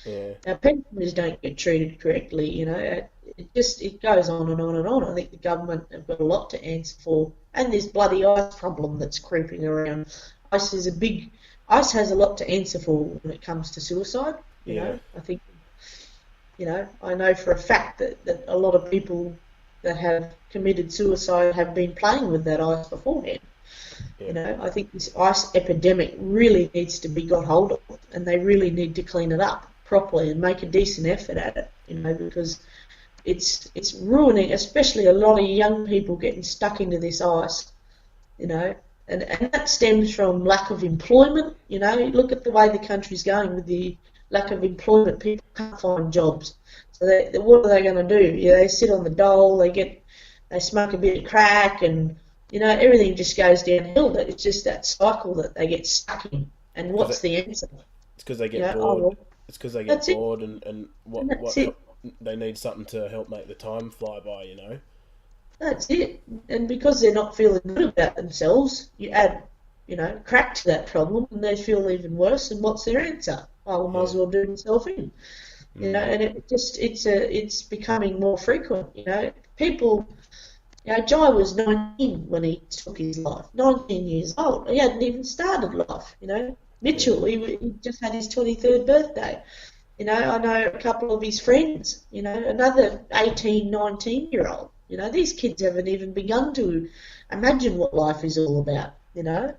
Yeah. Now, pensioners don't get treated correctly. It goes on and on and on. I think the government have got a lot to answer for, and this bloody ice problem that's creeping around. Ice has a lot to answer for when it comes to suicide. I think, I know for a fact that a lot of people that have committed suicide have been playing with that ice beforehand. Yeah. I think this ice epidemic really needs to be got hold of, and they really need to clean it up properly and make a decent effort at it, because it's ruining, especially a lot of young people getting stuck into this ice, and that stems from lack of employment. Look at the way the country's going with the lack of employment. People can't find jobs, so what are they going to do? They sit on the dole, they smoke a bit of crack, and everything just goes downhill. It's just that cycle that they get stuck in. And what's the answer? It's because they get bored. It's because they get That's it. bored and And that's what it. they need something to help make the time fly by. That's it. And because they're not feeling good about themselves, you add, crack to that problem, and they feel even worse. And what's their answer? Oh, I might Yeah. as well do myself in. Mm. And it's becoming more frequent. People. Jai was 19 when he took his life. 19 years old. He hadn't even started life. Yeah. Mitchell, he just had his 23rd birthday. I know a couple of his friends, another 18, 19-year-old. These kids haven't even begun to imagine what life is all about. Yeah.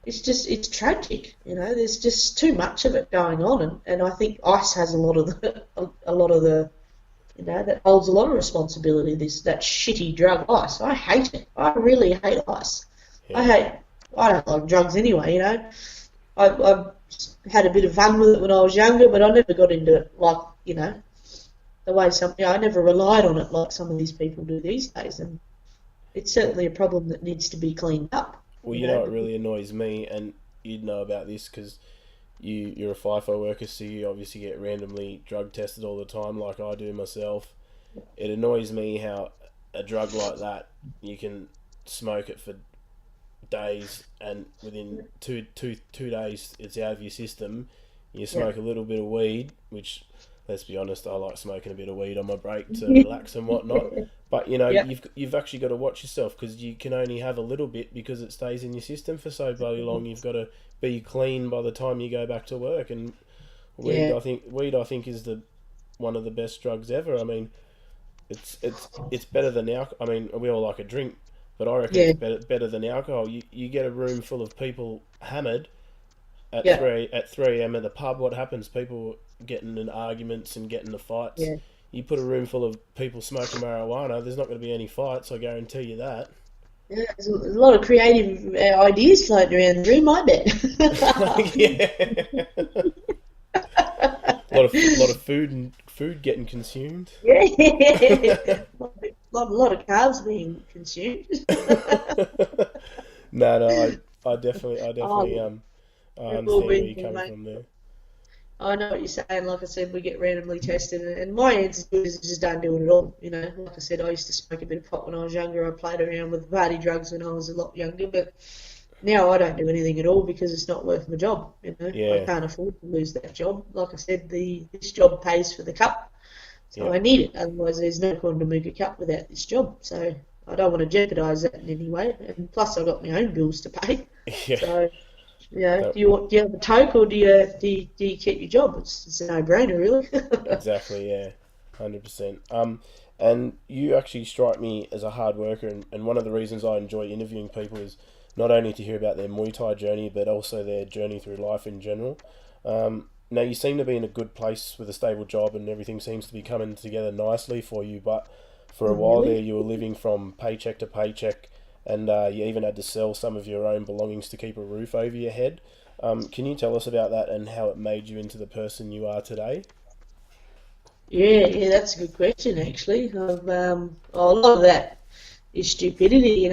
It's tragic. There's just too much of it going on, and I think ICE has a lot of the that holds a lot of responsibility. That shitty drug ice. I hate it. I really hate ice. I Yeah. hate. I don't like drugs anyway. I had a bit of fun with it when I was younger, but I never got into it like the way some. I never relied on it like some of these people do these days, and it's Well, certainly a problem that needs to be cleaned up. well, what really annoys me, and you'd know about this because you're a FIFO worker, so you obviously get randomly drug tested all the time, like I do myself. It annoys me how a drug like that you can smoke it for days, and within two days it's out of your system. You Yeah. smoke a little bit of weed, which, let's be honest, I like smoking a bit of weed on my break to relax and whatnot. But Yeah. you've actually got to watch yourself because you can only have a little bit because it stays in your system for so bloody long. You've got to be clean by the time you go back to work. And weed, Yeah. I think is the one of the best drugs ever. I mean, it's better than alcohol. I mean, we all like a drink, but I reckon Yeah. it's better than alcohol. You get a room full of people hammered at Yeah. 3 a.m. at the pub. What happens? People getting in arguments and getting into fights. Yeah. You put a room full of people smoking marijuana, there's not going to be any fights. I guarantee you that. Yeah, there's a lot of creative ideas floating around the room, I bet. Yeah, a lot of food getting consumed. Yeah, a lot of carbs being consumed. No, no, I definitely Oh, I we've all understand where been you're there, coming mate. from there. I know what you're saying. Like I said, we get randomly tested, and my answer to it is just don't do it at all. Like I said, I used to smoke a bit of pot when I was younger. I played around with party drugs when I was a lot younger, but now I don't do anything at all because it's not worth my job. I Yeah, can't afford to lose that job. Like I said, this job pays for the cup, so yeah, I need it. Otherwise, there's no Quandamooka Cup without this job. So I don't want to jeopardise that in any way. And plus, I've got my own bills to pay. yeah. So That, do you have a toke or do you keep your job? It's a no-brainer, really. exactly. Yeah, 100%. And you actually strike me as a hard worker, and one of the reasons I enjoy interviewing people is not only to hear about their Muay Thai journey, but also their journey through life in general. Now, you seem to be in a good place with a stable job, and everything seems to be coming together nicely for you. But for a while there, Really? you were living from paycheck to paycheck, and you even had to sell some of your own belongings to keep a roof over your head. Can you tell us about that and how it made you into the person you are today? Yeah, that's a good question, actually. A lot of that is stupidity,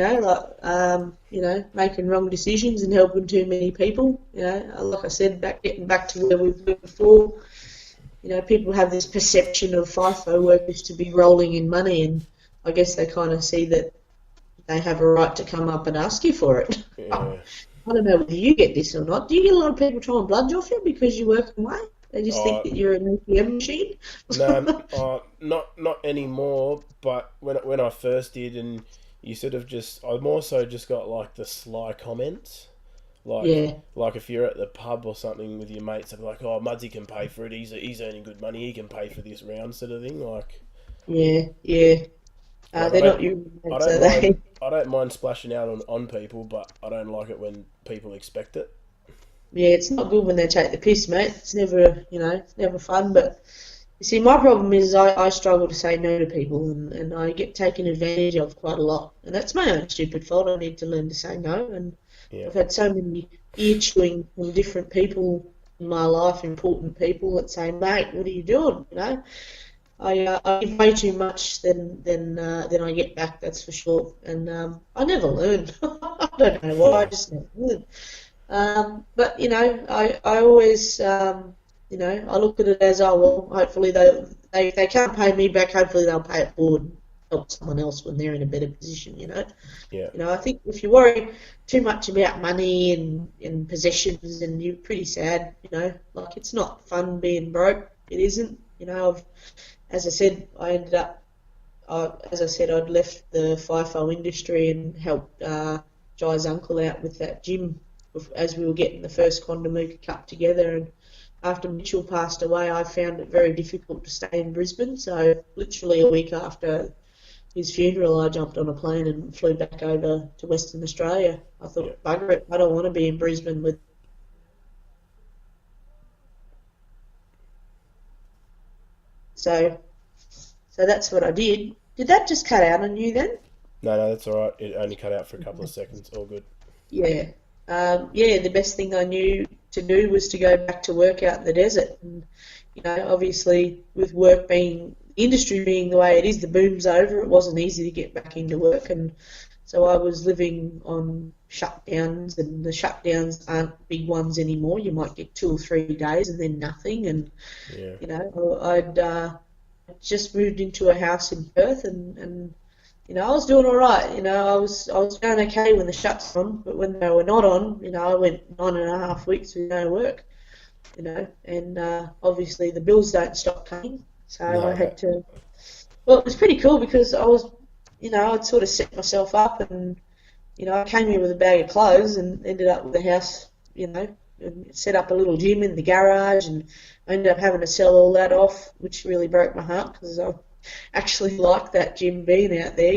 making wrong decisions and helping too many people. Like I said, getting back to where we were before. People have this perception of FIFO workers to be rolling in money, and I guess they kind of see that they have a right to come up and ask you for it. Yeah. I don't know whether you get this or not. Do you get a lot of people trying to bludge off you because you work away? They just think Uh, that you're an ATM machine. no, not anymore. But when I first did, and you sort of just, I more so just got like the sly comments. Like, Yeah, like if you're at the pub or something with your mates, they'll be like, "Oh, Muddsy can pay for it. He's earning good money. He can pay for this round," sort of thing. yeah, yeah. Like I They're not don't, your I mates, don't are mind, they? I don't mind splashing out on people, but I don't like it when people expect it. Yeah, it's not good when they take the piss, mate. It's never fun. But you see, my problem is I struggle to say no to people, and I get taken advantage of quite a lot. And that's my own stupid fault. I need to learn to say no. And Yeah, I've had so many ear chewing from different people in my life, important people that say, "Mate, what are you doing?" I give way too much than I get back. That's for sure. And I never learn. I don't know why. I yeah, just never learn. But I always I look at it as, oh well, hopefully they can't pay me back. Hopefully they'll pay it forward, and help someone else when they're in a better position. Yeah. I think if you worry too much about money and possessions, then you're pretty sad. Like it's not fun being broke. It isn't. As I said, I'd left the FIFO industry and helped Jai's uncle out with that gym as we were getting the first Quandamooka Cup together. And after Mitchell passed away, I found it very difficult to stay in Brisbane. So literally a week after his funeral, I jumped on a plane and flew back over to Western Australia. I thought, bugger it, I don't want to be in Brisbane with. So that's what I did. Did that just cut out on you then? No, that's all right. It only cut out for a couple of seconds. All good. Yeah. The best thing I knew to do was to go back to work out in the desert. And, obviously with work being, industry being the way it is, the boom's over, it wasn't easy to get back into work. And so I was living on shutdowns, and the shutdowns aren't big ones anymore. You might get 2 or 3 days and then nothing. And, I'd just moved into a house in Perth and I was doing all right. I was going okay when the shuts were on, but when they were not on, I went 9.5 weeks with no work. And obviously the bills don't stop coming, so I had to. Well, it was pretty cool because I was, I'd sort of set myself up, and I came here with a bag of clothes and ended up with a house, and set up a little gym in the garage, and I ended up having to sell all that off, which really broke my heart because I actually liked that gym being out there,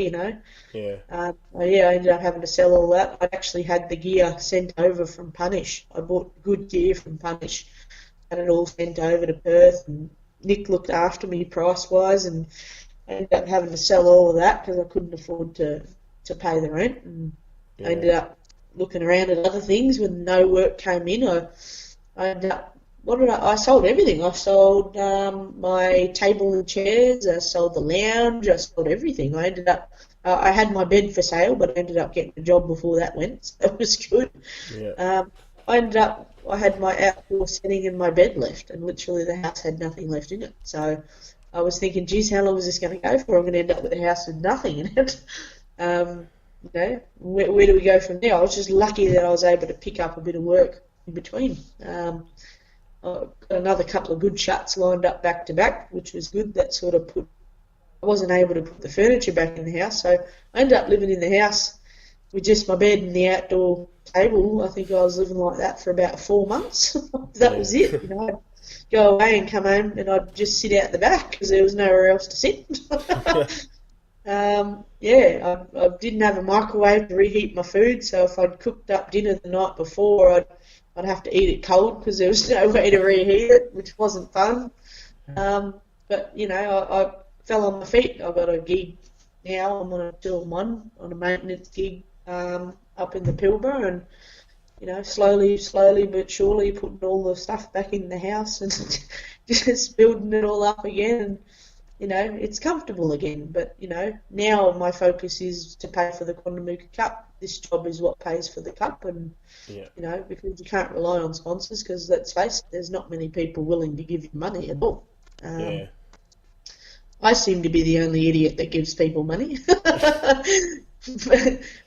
Yeah. I ended up having to sell all that. I'd actually had the gear sent over from Punish. I bought good gear from Punish, had it all sent over to Perth, and Nick looked after me price-wise, and I ended up having to sell all of that because I couldn't afford to pay the rent, and I ended up looking around at other things when no work came in. I ended up, I sold everything. I sold my table and chairs, I sold the lounge, I sold everything. I ended up, I had my bed for sale, but I ended up getting a job before that went, so it was good. Yeah. I had my outdoor setting and my bed left, and literally the house had nothing left in it. So I was thinking, geez, how long is this going to go for? I'm going to end up with a house with nothing in it. Where do we go from there? I was just lucky that I was able to pick up a bit of work in between. Got another couple of good shuts lined up back to back, which was good. That sort of I wasn't able to put the furniture back in the house, so I ended up living in the house with just my bed and the outdoor table. I think I was living like that for about 4 months. That was it. I'd go away and come home, and I'd just sit out the back because there was nowhere else to sit. I didn't have a microwave to reheat my food, so if I'd cooked up dinner the night before, I'd have to eat it cold because there was no way to reheat it, which wasn't fun. But I fell on my feet. I've got a gig now. I'm on a 2-on-1 on a maintenance gig up in the Pilbara, and slowly but surely putting all the stuff back in the house and just building it all up again. And it's comfortable again. But now my focus is to pay for the Quandamooka Cup. This job is what pays for the cup, and because you can't rely on sponsors, because let's face it, there's not many people willing to give you money at all. I seem to be the only idiot that gives people money.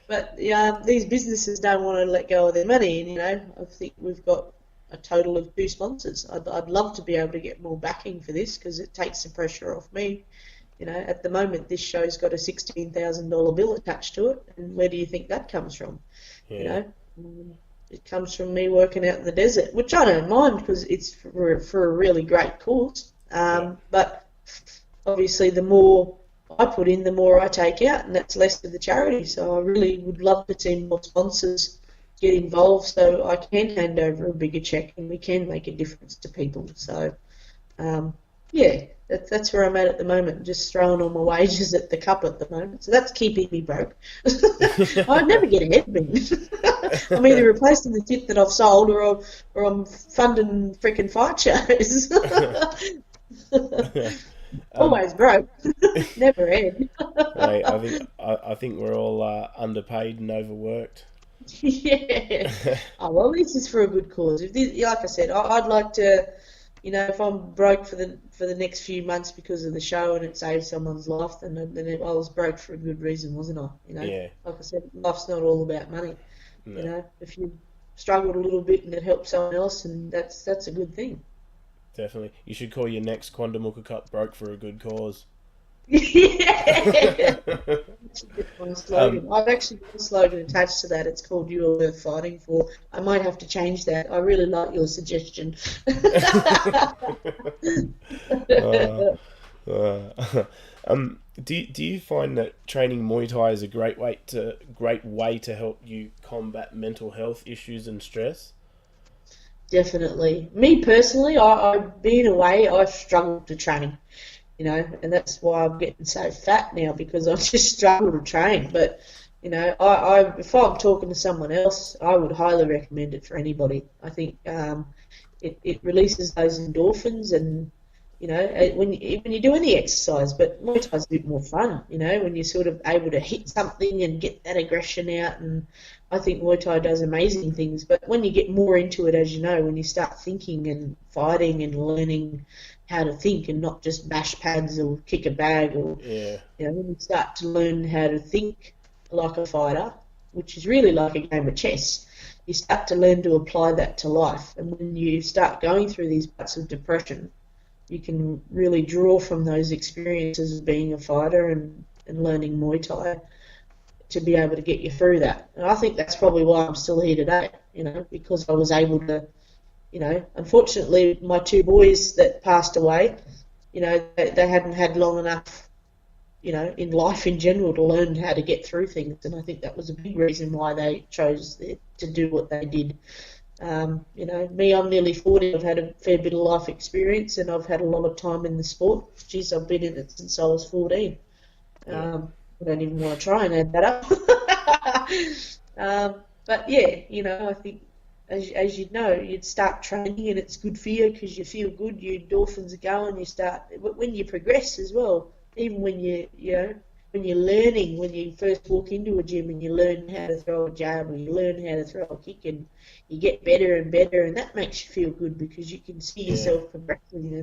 but these businesses don't want to let go of their money, and I think we've got a total of 2 sponsors. I'd love to be able to get more backing for this because it takes the pressure off me. At the moment this show's got a $16,000 bill attached to it, and where do you think that comes from? It comes from me working out in the desert, which I don't mind because it's for a really great cause. But obviously the more I put in, the more I take out, and that's less to the charity. So I really would love to see more sponsors get involved so I can hand over a bigger check and we can make a difference to people. So, that's where I'm at the moment, just throwing all my wages at the cup at the moment. So that's keeping me broke. I never get ahead, man. I'm either replacing the shit that I've sold or I'm funding freaking fight shows. Always broke. Never ahead. I think we're all underpaid and overworked. Yeah. Oh, well, this is for a good cause. Like I said, I'd like to if I'm broke for the next few months because of the show and it saved someone's life, then I was broke for a good reason, wasn't I? Yeah. Like I said, life's not all about money. No. If you struggled a little bit and it helped someone else, and that's a good thing. Definitely. You should call your next Quandamooka Cup broke for a good cause. Yeah. My um, slogan. I've actually got a slogan attached to that. It's called "You Are Worth Fighting For." I might have to change that. I really like your suggestion. uh, do you find that training Muay Thai is a great way to help you combat mental health issues and stress? Definitely. Me personally, I've been away. I've struggled to train, and that's why I'm getting so fat now because I just struggle to train. But if I'm talking to someone else, I would highly recommend it for anybody. I think it releases those endorphins, and when you do any exercise, but Muay Thai's a bit more fun, when you're sort of able to hit something and get that aggression out, and I think Muay Thai does amazing things. But when you get more into it, as you know, when you start thinking and fighting and learning how to think and not just bash pads or kick a bag, or Yeah. when you start to learn how to think like a fighter, which is really like a game of chess, you start to learn to apply that to life. And when you start going through these bouts of depression, you can really draw from those experiences of being a fighter and learning Muay Thai to be able to get you through that. And I think that's probably why I'm still here today, because I was able to, unfortunately, my two boys that passed away, they hadn't had long enough, in life in general to learn how to get through things. And I think that was a big reason why they chose to do what they did. Me, I'm nearly 40. I've had a fair bit of life experience and I've had a lot of time in the sport. Geez, I've been in it since I was 14. Yeah. I don't even want to try and add that up. But yeah, I think as you know, you'd start training and it's good for you because you feel good, your endorphins are going, but when you progress as well, even when when you're learning, when you first walk into a gym and you learn how to throw a jab or you learn how to throw a kick and you get better and better, and that makes you feel good because you can see Yeah. yourself progressing.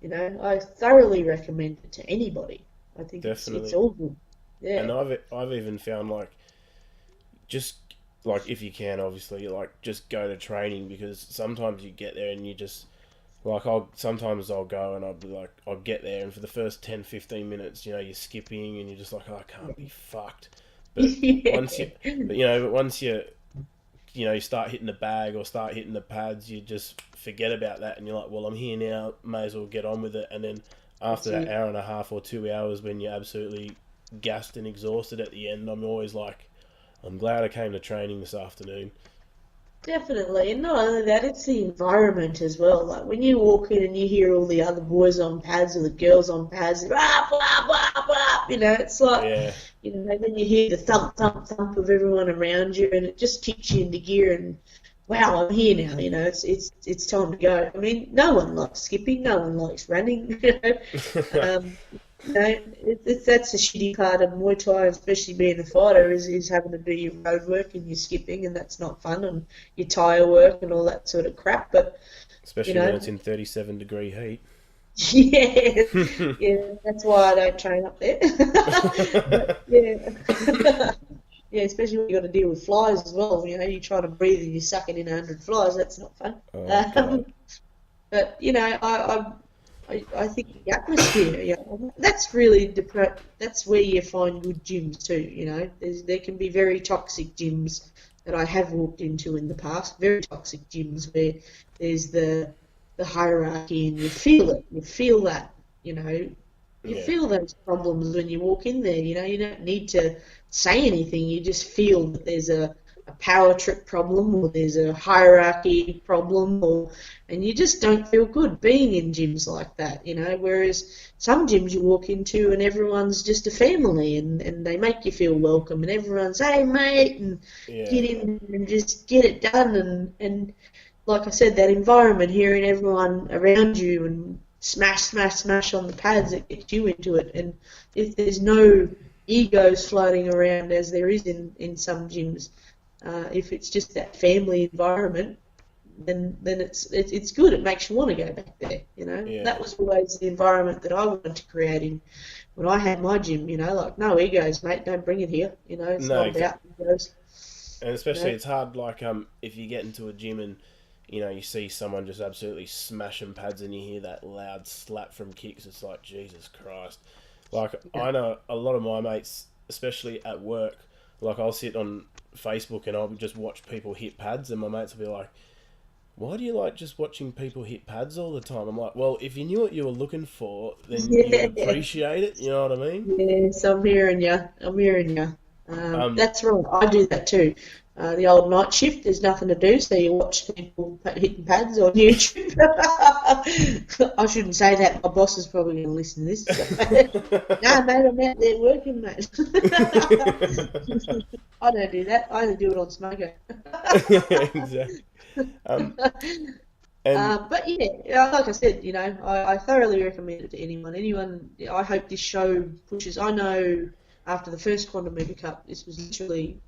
And I thoroughly recommend it to anybody. I think it's Definitely. all good. And Yeah. I've even found like just like if you can obviously like just go to training because sometimes you get there and you just like I'll go and I'll get there and for the first 10 15 minutes you're skipping and you're just like, oh, I can't be fucked. But once you Yeah. but once you start hitting the bag or start hitting the pads, you just forget about that and you're like, well, I'm here now, may as well get on with it. And then after That's that it. hour and a half or 2 hours when you're absolutely gassed and exhausted at the end, I'm always like, I'm glad I came to training this afternoon. Definitely, and not only that, it's the environment as well. Like when you walk in and you hear all the other boys on pads or the girls on pads, blah, blah, blah, blah, it's like, Yeah, then you hear the thump, thump, thump of everyone around you, and it just kicks you into gear. And wow, I'm here now. It's time to go. I mean, no one likes skipping, no one likes running. Um, that's the shitty part of Muay Thai, especially being a fighter, is having to do your road work and your skipping, and that's not fun, and your tyre work and all that sort of crap. But you especially when know, it's in 37-degree heat. yeah, yeah, that's why I don't train up there. But yeah, yeah, especially when you got to deal with flies as well. You're trying to breathe and you're sucking in 100 flies. That's not fun. Oh god. Um, but I think the atmosphere, that's really that's where you find good gyms too. There can be very toxic gyms that I have walked into in the past. Very toxic gyms where there's the hierarchy and you feel it. You feel that. You know, you Yeah, feel those problems when you walk in there. You don't need to say anything. You just feel that there's a power trip problem or there's a hierarchy problem, and you just don't feel good being in gyms like that. Whereas some gyms you walk into and everyone's just a family and they make you feel welcome and everyone's, hey mate, and yeah, get in and just get it done. And like I said, that environment, hearing everyone around you and smash, smash, smash on the pads, it gets you into it. And if there's no egos floating around as there is in some gyms, if it's just that family environment, then it's good. It makes you want to go back there. Yeah. That was always the environment that I wanted to create in when I had my gym. Like no egos, mate. Don't bring it here. It's No, not about egos. and You especially know? it's hard. Like if you get into a gym and you see someone just absolutely smashing pads and you hear that loud slap from kicks, it's like Jesus Christ. Like Yeah. I know a lot of my mates, especially at work. Like I'll sit on Facebook and I'll just watch people hit pads, and my mates will be like, "Why do you like just watching people hit pads all the time?" I'm like, "Well, if you knew what you were looking for, then you'd Yeah. appreciate it." You know what I mean? Yes, I'm hearing you. I'm hearing you. Um, That's right. I do that too. The old night shift, there's nothing to do, so you watch people hitting pads on YouTube. I shouldn't say that. My boss is probably going to listen to this. So. No, mate, I'm out there working, mate. I don't do that. I only do it on Smoko. exactly. Um, and But yeah, like I said, I thoroughly recommend it to anyone. I hope this show pushes. I know after the first Quandamooka Cup, this was literally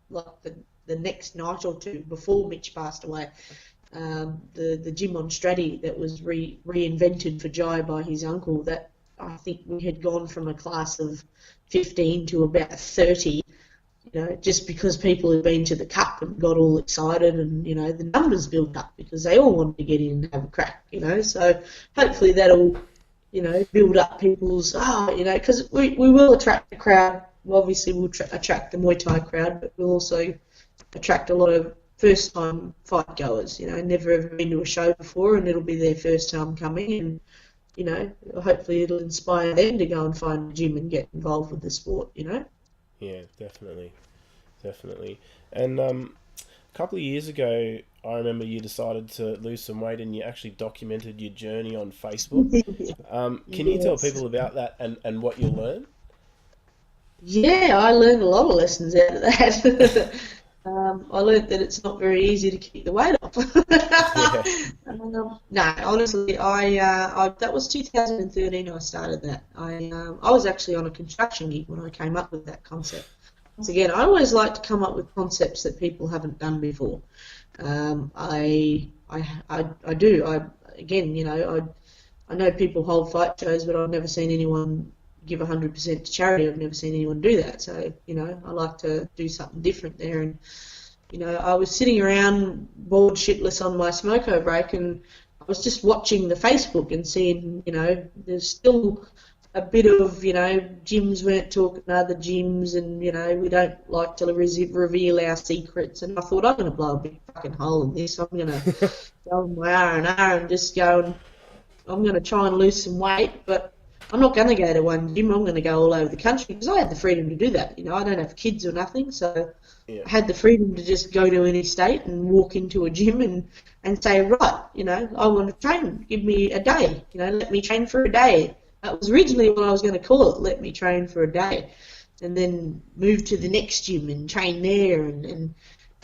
like the next night or two before Mitch passed away. The gym on Stratty that was reinvented for Jai by his uncle. That I think we had gone from a class of 15 to about 30. Just because people had been to the cup and got all excited, and the numbers built up because they all wanted to get in and have a crack. So hopefully that'll build up people's because we will attract the crowd. Obviously we'll attract the Muay Thai crowd, but we'll also attract a lot of first time fight goers. Never ever been to a show before, and it'll be their first time coming, and hopefully it'll inspire them to go and find a gym and get involved with the sport. yeah, definitely. And a couple of years ago, I remember you decided to lose some weight, and you actually documented your journey on Facebook. Can you tell Yes. people about that and what you learned? Yeah, I learned a lot of lessons out of that. I learned that it's not very easy to keep the weight off. Yeah, No, honestly, I that was 2013. I started that. I was actually on a construction gig when I came up with that concept. Once again, I always like to come up with concepts that people haven't done before. I do. I know people hold fight shows, but I've never seen anyone give 100% to charity. I've never seen anyone do that. So, I like to do something different there. And, I was sitting around bored shitless on my smoko break, and I was just watching the Facebook and seeing, there's still a bit of, gyms weren't talking to other gyms, and, we don't like to reveal our secrets. And I thought, I'm going to blow a big fucking hole in this. I'm going to go on my R&R and just go and I'm going to try and lose some weight, but I'm not going to go to one gym. I'm going to go all over the country because I had the freedom to do that. I don't have kids or nothing, so yeah, I had the freedom to just go to any state and walk into a gym and say, right, I want to train. Give me a day. Let me train for a day. That was originally what I was going to call it. Let me train for a day, and then move to the next gym and train there, and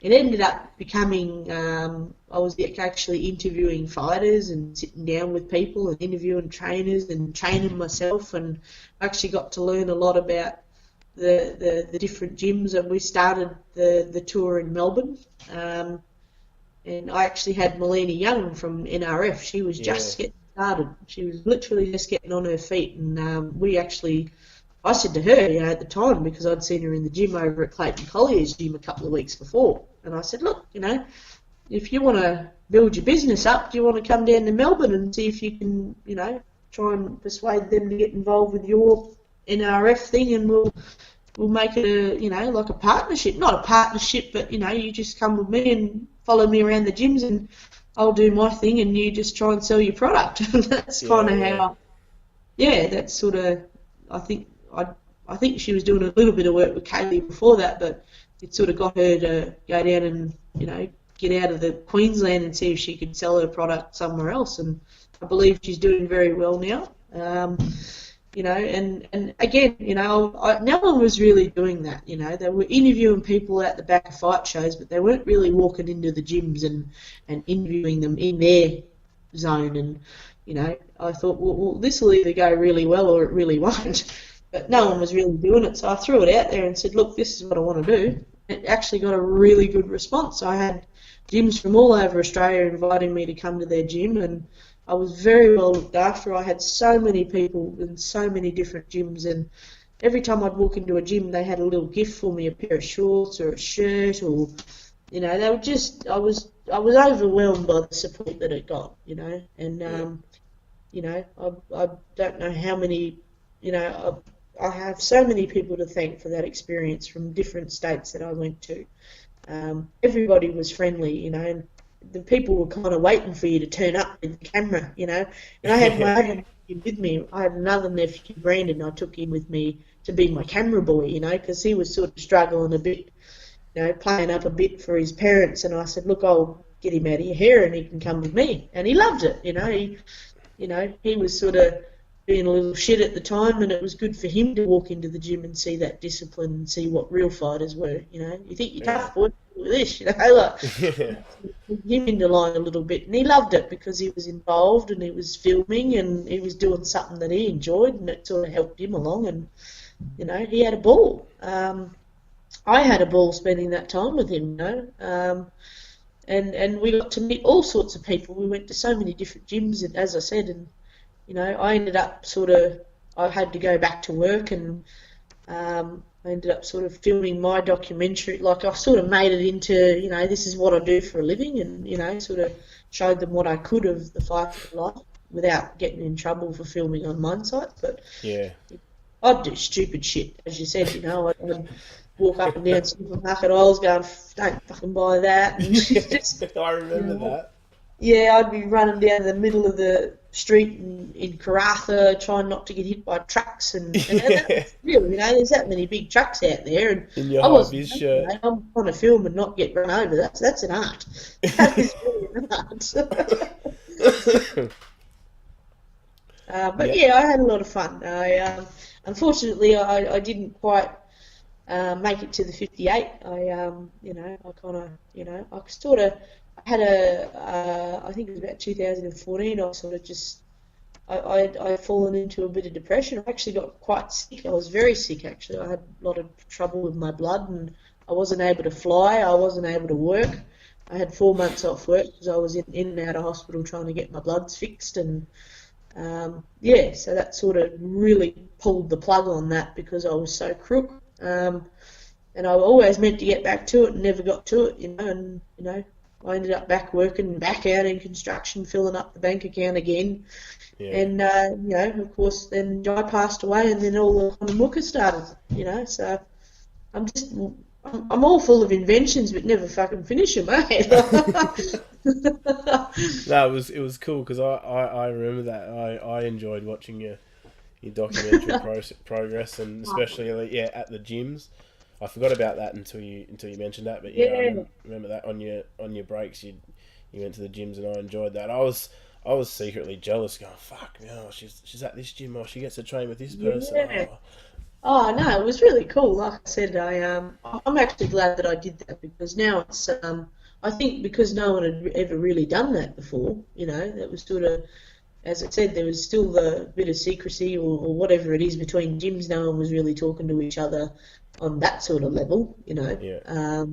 it ended up becoming, I was actually interviewing fighters and sitting down with people and interviewing trainers and training myself, and I actually got to learn a lot about the different gyms, and we started the tour in Melbourne. And I actually had Melina Young from NRF. She was yeah, just getting started. She was literally just getting on her feet, and I said to her, at the time, because I'd seen her in the gym over at Clayton Collier's gym a couple of weeks before, and I said, look, if you want to build your business up, do you want to come down to Melbourne and see if you can, try and persuade them to get involved with your NRF thing, and we'll make it like a partnership. Not a partnership, but, you just come with me and follow me around the gyms, and I'll do my thing, and you just try and sell your product. That's kind of yeah, how, that's sort of, I think she was doing a little bit of work with Kaylee before that, but it sort of got her to go down and, get out of the Queensland and see if she could sell her product somewhere else. And I believe she's doing very well now. And again, no one was really doing that. They were interviewing people at the back of fight shows, but they weren't really walking into the gyms and interviewing them in their zone. And, I thought, well, this will either go really well or it really won't. But no one was really doing it, so I threw it out there and said, look, this is what I want to do. it actually got a really good response. I had gyms from all over Australia inviting me to come to their gym, and I was very well looked after. I had so many people in so many different gyms, and every time I'd walk into a gym, they had a little gift for me, a pair of shorts or a shirt, or they were just. I was overwhelmed by the support that it got, and Yeah. I don't know how many, I have so many people to thank for that experience from different states that I went to. Everybody was friendly, and the people were kind of waiting for you to turn up with the camera, And I had my other nephew with me. I had another nephew, Brandon. I took him with me to be my camera boy, because he was sort of struggling a bit, playing up a bit for his parents. And I said, look, I'll get him out of your hair, and he can come with me. And he loved it, he was sort of being a little shit at the time, and it was good for him to walk into the gym and see that discipline and see what real fighters were. You think you're tough, boy, look at this, like Yeah. put him into line a little bit, and he loved it because he was involved and he was filming and he was doing something that he enjoyed, and it sort of helped him along, and he had a ball. I had a ball spending that time with him, and we got to meet all sorts of people. We went to so many different gyms, and as I said, and I ended up I had to go back to work, and I ended up sort of filming my documentary. Like, I sort of made it into, this is what I do for a living, and, sort of showed them what I could of the fight life without getting in trouble for filming on mine sites. But Yeah. I'd do stupid shit, as you said, I'd walk up and down supermarket aisles going, don't fucking buy that. And just, I remember that. yeah, I'd be running down the middle of the street in Karratha, trying not to get hit by trucks, and that's real, there's that many big trucks out there, and In your I high wasn't, vis shirt. I'm trying to film and not get run over. That's an art. That is really an art. But Yeah. yeah, I had a lot of fun. Unfortunately, I didn't quite make it to the 58. I kind of, I sort of had I think it was about 2014. I sort of just, I'd fallen into a bit of depression. I actually got quite sick. I was very sick, actually. I had a lot of trouble with my blood, and I wasn't able to fly. I wasn't able to work. I had 4 months off work because I was in and out of hospital trying to get my bloods fixed, and so that sort of really pulled the plug on that because I was so crook. And I always meant to get back to it and never got to it, and I ended up back working back out in construction, filling up the bank account again, Yeah. and of course, then Jai passed away, and then all the Quandamooka started, So I'm just, I'm all full of inventions, but never fucking finish them, eh? No, it was cool because I remember that. I enjoyed watching your documentary progress, and especially at the gyms. I forgot about that until you mentioned that, but yeah, I Yeah. remember that on your breaks you went to the gyms, and I enjoyed that. I was secretly jealous, going, fuck, she's at this gym, or she gets to train with this person. Yeah. Oh, Oh no, it was really cool. Like I said, I'm actually glad that I did that because now it's I think because no one had ever really done that before, that was sort of, as I said, there was still the bit of secrecy or whatever it is between gyms. No one was really talking to each other on that sort of level. yeah,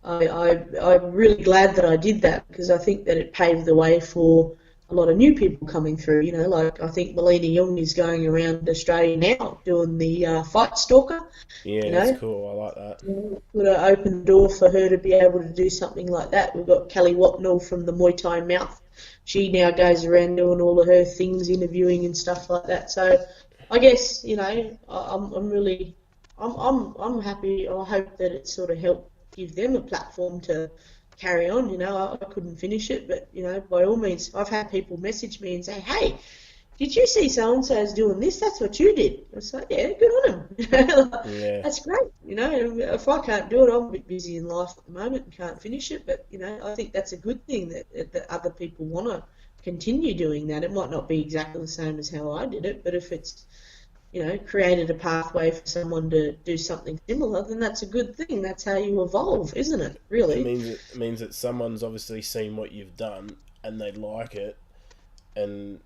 I'm really glad that I did that because I think that it paved the way for a lot of new people coming through. Like I think Melina Young is going around Australia now doing the Fight Stalker. yeah, You that's know, cool. I like that. Sort of opened the door for her to be able to do something like that. We've got Kelly Watnell from the Muay Thai Mouth. She now goes around doing all of her things, interviewing and stuff like that. So I guess I'm really I'm happy. I hope that it sort of helped give them a platform to carry on. I couldn't finish it, but by all means, I've had people message me and say, "Hey, did you see so and so's doing this? That's what you did." I was like, "Yeah, good on him. Yeah, That's great." If I can't do it, I'm a bit busy in life at the moment and can't finish it. But I think that's a good thing that other people want to continue doing that. It might not be exactly the same as how I did it, but if it's created a pathway for someone to do something similar, then that's a good thing. That's how you evolve, isn't it? it Really? means that someone's obviously seen what you've done and they like it, and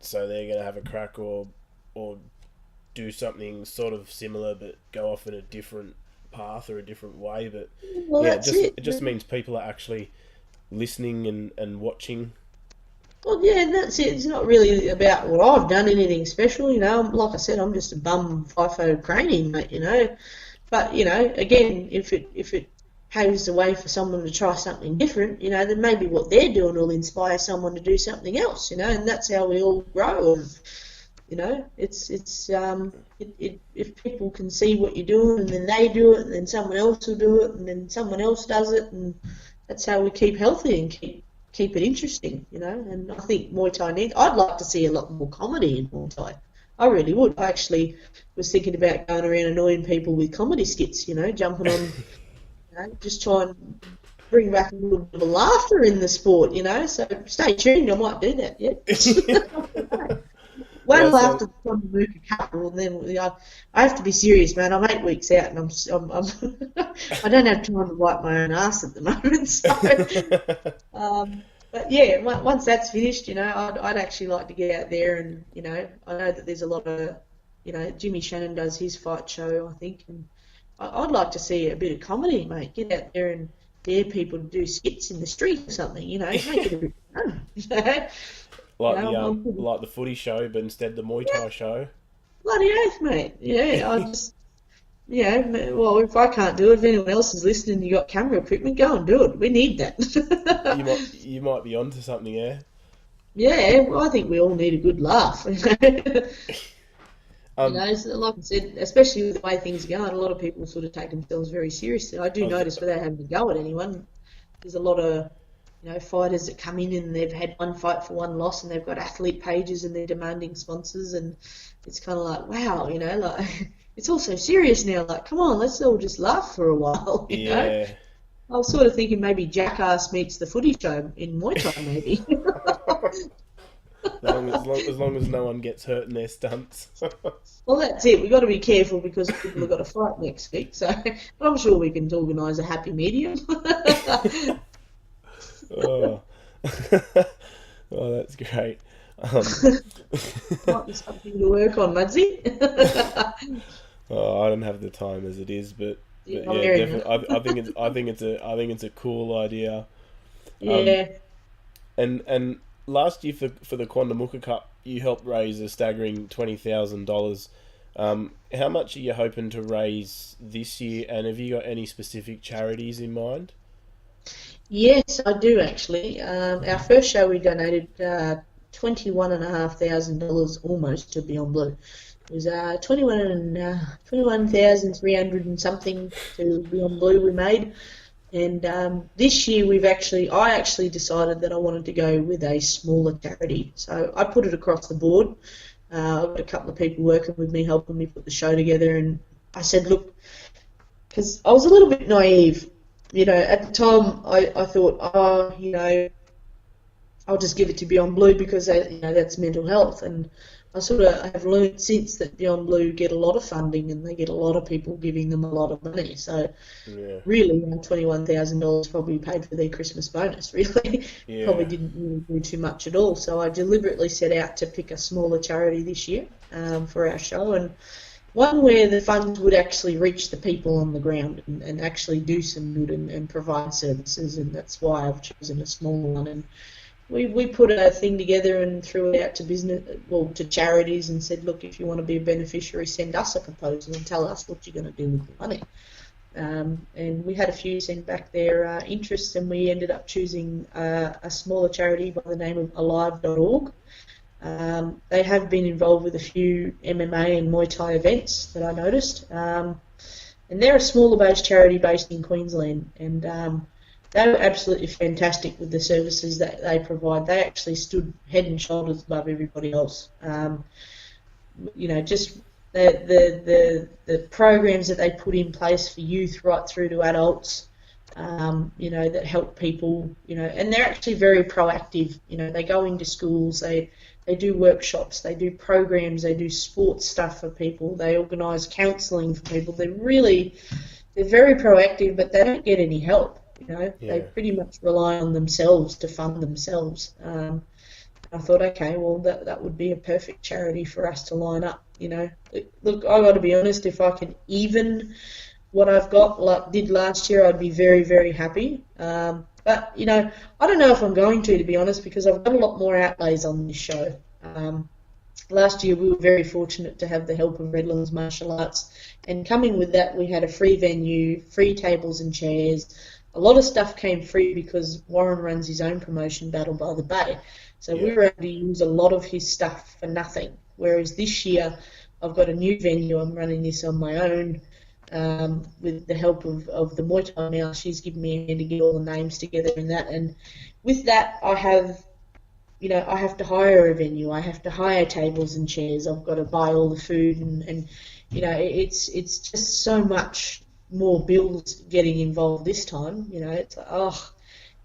so they're gonna have a crack or do something sort of similar but go off in a different path or a different way. But Well, yeah, that's it. it just means people are actually listening and watching. Well, yeah, and that's it. It's not really about what I've done, anything special, you know. Like I said, I'm just a bum FIFO craning, mate, you know. But, you know, again, if it paves the way for someone to try something different, you know, then maybe what they're doing will inspire someone to do something else, you know, and that's how we all grow. And, you know, if people can see what you're doing and then they do it and then someone else will do it and then someone else does it, and that's how we keep healthy and keep it interesting, you know. And I think Muay Thai I'd like to see a lot more comedy in Muay Thai. I really would. I actually was thinking about going around annoying people with comedy skits, you know, jumping on, you know, just try and bring back a little bit of laughter in the sport, you know. So stay tuned, I might do that, yeah. Wait till after the Quandamooka Cup, and then you know, I have to be serious, man. I'm 8 weeks out, and I don't have time to wipe my own ass at the moment. So, but yeah, once that's finished, you know, I'd actually like to get out there, and you know, I know that there's a lot of, you know, Jimmy Shannon does his fight show, I think, and I'd like to see a bit of comedy, mate. Get out there and dare people to do skits in the street or something, you know, make it a bit fun, you know. Like You the footy show, but instead the Muay Thai show. bloody oath, mate. Yeah, I just, yeah, well, if I can't do it, if anyone else is listening, you got camera equipment, go and do it. We need that. You might be onto something, yeah. Yeah, well, I think we all need a good laugh. You Um, know, so like I said, especially with the way things are going, a lot of people sort of take themselves very seriously. I do I was, notice without having to go at anyone, there's a lot of, you know, fighters that come in and they've had one fight for one loss and they've got athlete pages and they're demanding sponsors, and it's kind of like, wow, you know, like it's all so serious now. Like, come on, let's all just laugh for a while, you know. yeah. I was sort of thinking maybe Jackass meets the footy show in Muay Thai, maybe. As long as no one gets hurt in their stunts. Well, that's it. We've got to be careful because people have got to fight next week. So, but I'm sure we can organise a happy medium. Oh. Oh, that's great. Might be something to work on, Mudsy. Oh, I don't have the time as it is, but Yeah, yeah, definitely. I think it's a cool idea. Um, yeah. and last year for the Quandamooka Cup, you helped raise a staggering $20,000. How much are you hoping to raise this year, and have you got any specific charities in mind? Yes, I do actually. Our first show we donated $21,500 almost to Beyond Blue. It was 21,300 and something to Beyond Blue we made. And this year I actually decided that I wanted to go with a smaller charity. So I put it across the board. I've got a couple of people working with me, helping me put the show together, and I said, look, because I was a little bit naive. You know, at the time I thought, oh, you know, I'll just give it to Beyond Blue because you know, that's mental health. And I sort of have learned since that Beyond Blue get a lot of funding and they get a lot of people giving them a lot of money. So Yeah, really, $21,000 probably paid for their Christmas bonus. Really, yeah, probably didn't really do too much at all. So I deliberately set out to pick a smaller charity this year for our show, and one where the funds would actually reach the people on the ground and actually do some good and provide services. And that's why I've chosen a smaller one. And we put a thing together and threw it out to to charities, and said, look, if you want to be a beneficiary, send us a proposal and tell us what you're going to do with the money. And we had a few send back their interests, and we ended up choosing a smaller charity by the name of alive.org. They have been involved with a few MMA and Muay Thai events that I noticed. And they're a smaller based charity based in Queensland, and they were absolutely fantastic with the services that they provide. They actually stood head and shoulders above everybody else. You know, just the programs that they put in place for youth right through to adults, you know, that help people, you know, and they're actually very proactive. You know, they go into schools, they do workshops, they do programs, they do sports stuff for people, they organise counselling for people. They're very proactive, but they don't get any help. You know, yeah, they pretty much rely on themselves to fund themselves. I thought, okay, well, that would be a perfect charity for us to line up. You know, look, I got to be honest. If I can even what I've got, like did last year, I'd be very, very happy. But I don't know if I'm going to be honest, because I've got a lot more outlays on this show. Last year we were very fortunate to have the help of Redlands Martial Arts, and coming with that we had a free venue, free tables and chairs. A lot of stuff came free because Warren runs his own promotion, Battle by the Bay. So we were able to use a lot of his stuff for nothing. Whereas this year I've got a new venue. I'm running this on my own with the help of the Muay Thai now. She's given me a hand to get all the names together and that. And with that I have to hire a venue. I have to hire tables and chairs. I've got to buy all the food and it's just so much more bills getting involved this time. It's like,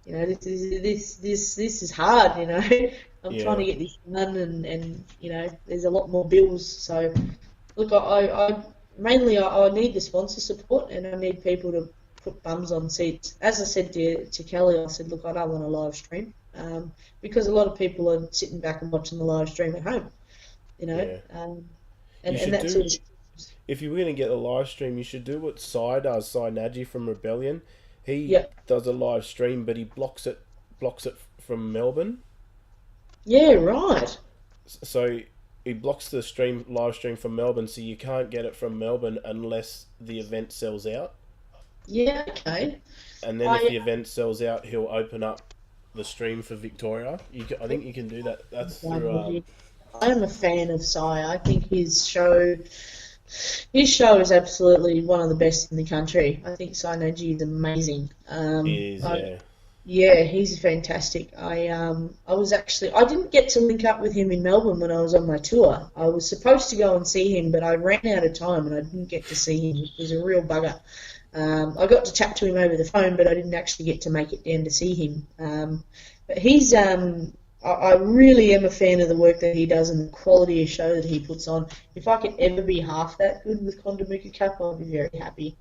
this is hard. I'm trying to get this done, and there's a lot more bills. So look, I mainly need the sponsor support, and I need people to put bums on seats. As I said to Kelly, I said, look, I don't want a live stream. Because a lot of people are sitting back and watching the live stream at home, and that's sort of... If you were going to get a live stream, you should do what Sai does, Sai Naji from Rebellion. He does a live stream, but he blocks it from Melbourne. Yeah, right. So he blocks the live stream from Melbourne, so you can't get it from Melbourne unless the event sells out. Yeah, okay. And then if the event sells out, he'll open up the stream for Victoria. I think you can do that. That's through. I am a fan of Sai. I think his show is absolutely one of the best in the country. I think Sai Naji is amazing. He is, yeah. Yeah, he's fantastic. I didn't get to link up with him in Melbourne when I was on my tour. I was supposed to go and see him, but I ran out of time and I didn't get to see him. It was a real bugger. I got to chat to him over the phone, but I didn't actually get to make it down to see him. But he's, I really am a fan of the work that he does and the quality of show that he puts on. If I could ever be half that good with Quandamooka Cup, I'd be very happy.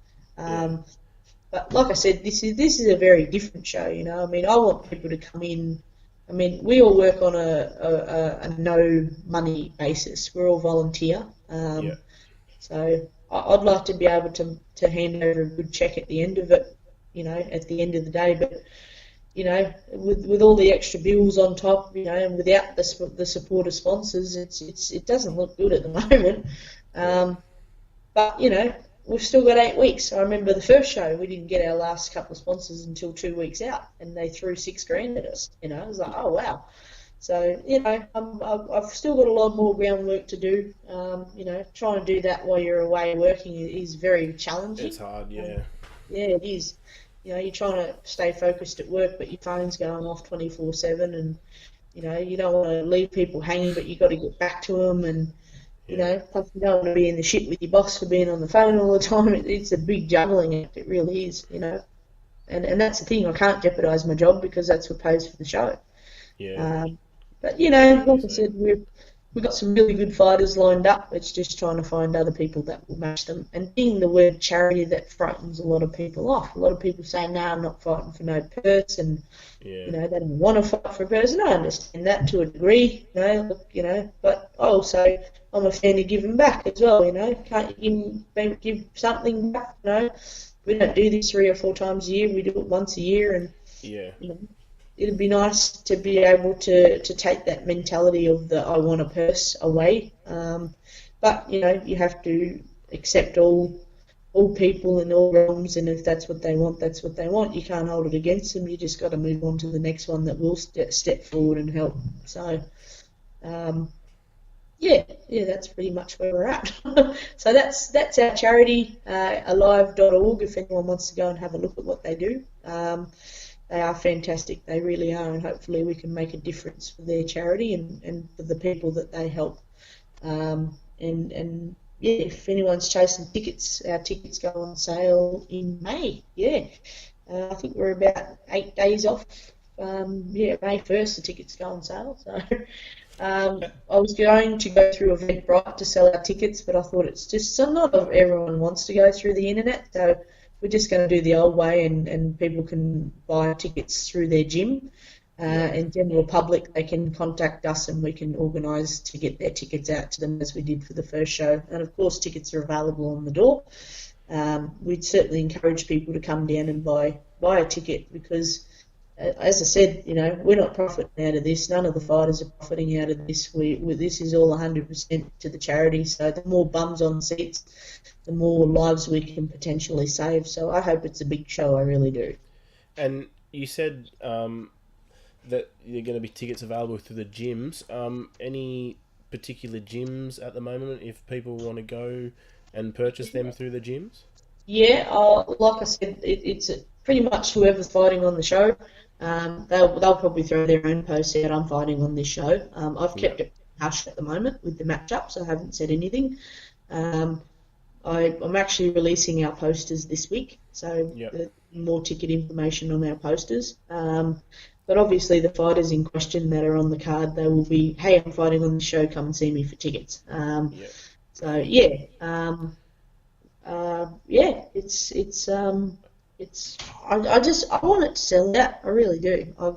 But like I said, this is a very different show. I mean, I want people to come in. I mean, we all work on a no money basis. We're all volunteer. So I'd like to be able to hand over a good check at the end of it, at the end of the day. But, with all the extra bills on top, and without the support of sponsors, it doesn't look good at the moment. But, we've still got 8 weeks. I remember the first show, we didn't get our last couple of sponsors until 2 weeks out, and they threw $6,000 at us. I was like, oh, wow. So, I've still got a lot more groundwork to do. Trying to do that while you're away working is very challenging. It's hard, yeah. Yeah, it is. You're trying to stay focused at work, but your phone's going off 24/7, and you don't want to leave people hanging, but you've got to get back to them, and plus you don't want to be in the shit with your boss for being on the phone all the time. It's a big juggling act. It really is. And that's the thing. I can't jeopardise my job because that's what pays for the show. Yeah. But like I said, we've got some really good fighters lined up. It's just trying to find other people that will match them. And being the word charity, that frightens a lot of people off. A lot of people say, no, I'm not fighting for no purse, and they don't want to fight for a purse. And I understand that to a degree, but also I'm a fan of giving back as well. Can't you give something back? We don't do this 3 or 4 times a year. We do it once a year, and it'd be nice to be able to take that mentality of the I want a purse away. But you have to accept all people in all realms, and if that's what they want, that's what they want. You can't hold it against them. You just got to move on to the next one that will step forward and help. So, that's pretty much where we're at. So that's our charity, alive.org, if anyone wants to go and have a look at what they do. They are fantastic. They really are, and hopefully we can make a difference for their charity and for the people that they help. If anyone's chasing tickets, our tickets go on sale in May. I think we're about 8 days off. May 1st the tickets go on sale. So I was going to go through Eventbrite to sell our tickets, but I thought it's just not everyone wants to go through the internet, so we're just going to do the old way, and people can buy tickets through their gym. And general public, they can contact us and we can organise to get their tickets out to them as we did for the first show. And of course, tickets are available on the door. we'd certainly encourage people to come down and buy a ticket because, as I said, we're not profiting out of this. None of the fighters are profiting out of this. This is all 100% to the charity. So the more bums on seats, the more lives we can potentially save. So I hope it's a big show. I really do. And you said that there are going to be tickets available through the gyms. Any particular gyms at the moment if people want to go and purchase them through the gyms? Yeah, like I said, it's pretty much whoever's fighting on the show. They'll probably throw their own posts out. I'm fighting on this show. I've kept it hush at the moment with the matchups. I haven't said anything. I'm actually releasing our posters this week, so more ticket information on our posters. But obviously the fighters in question that are on the card, they will be, hey, I'm fighting on the show, come and see me for tickets. So yeah, I want it to sell out. I really do. I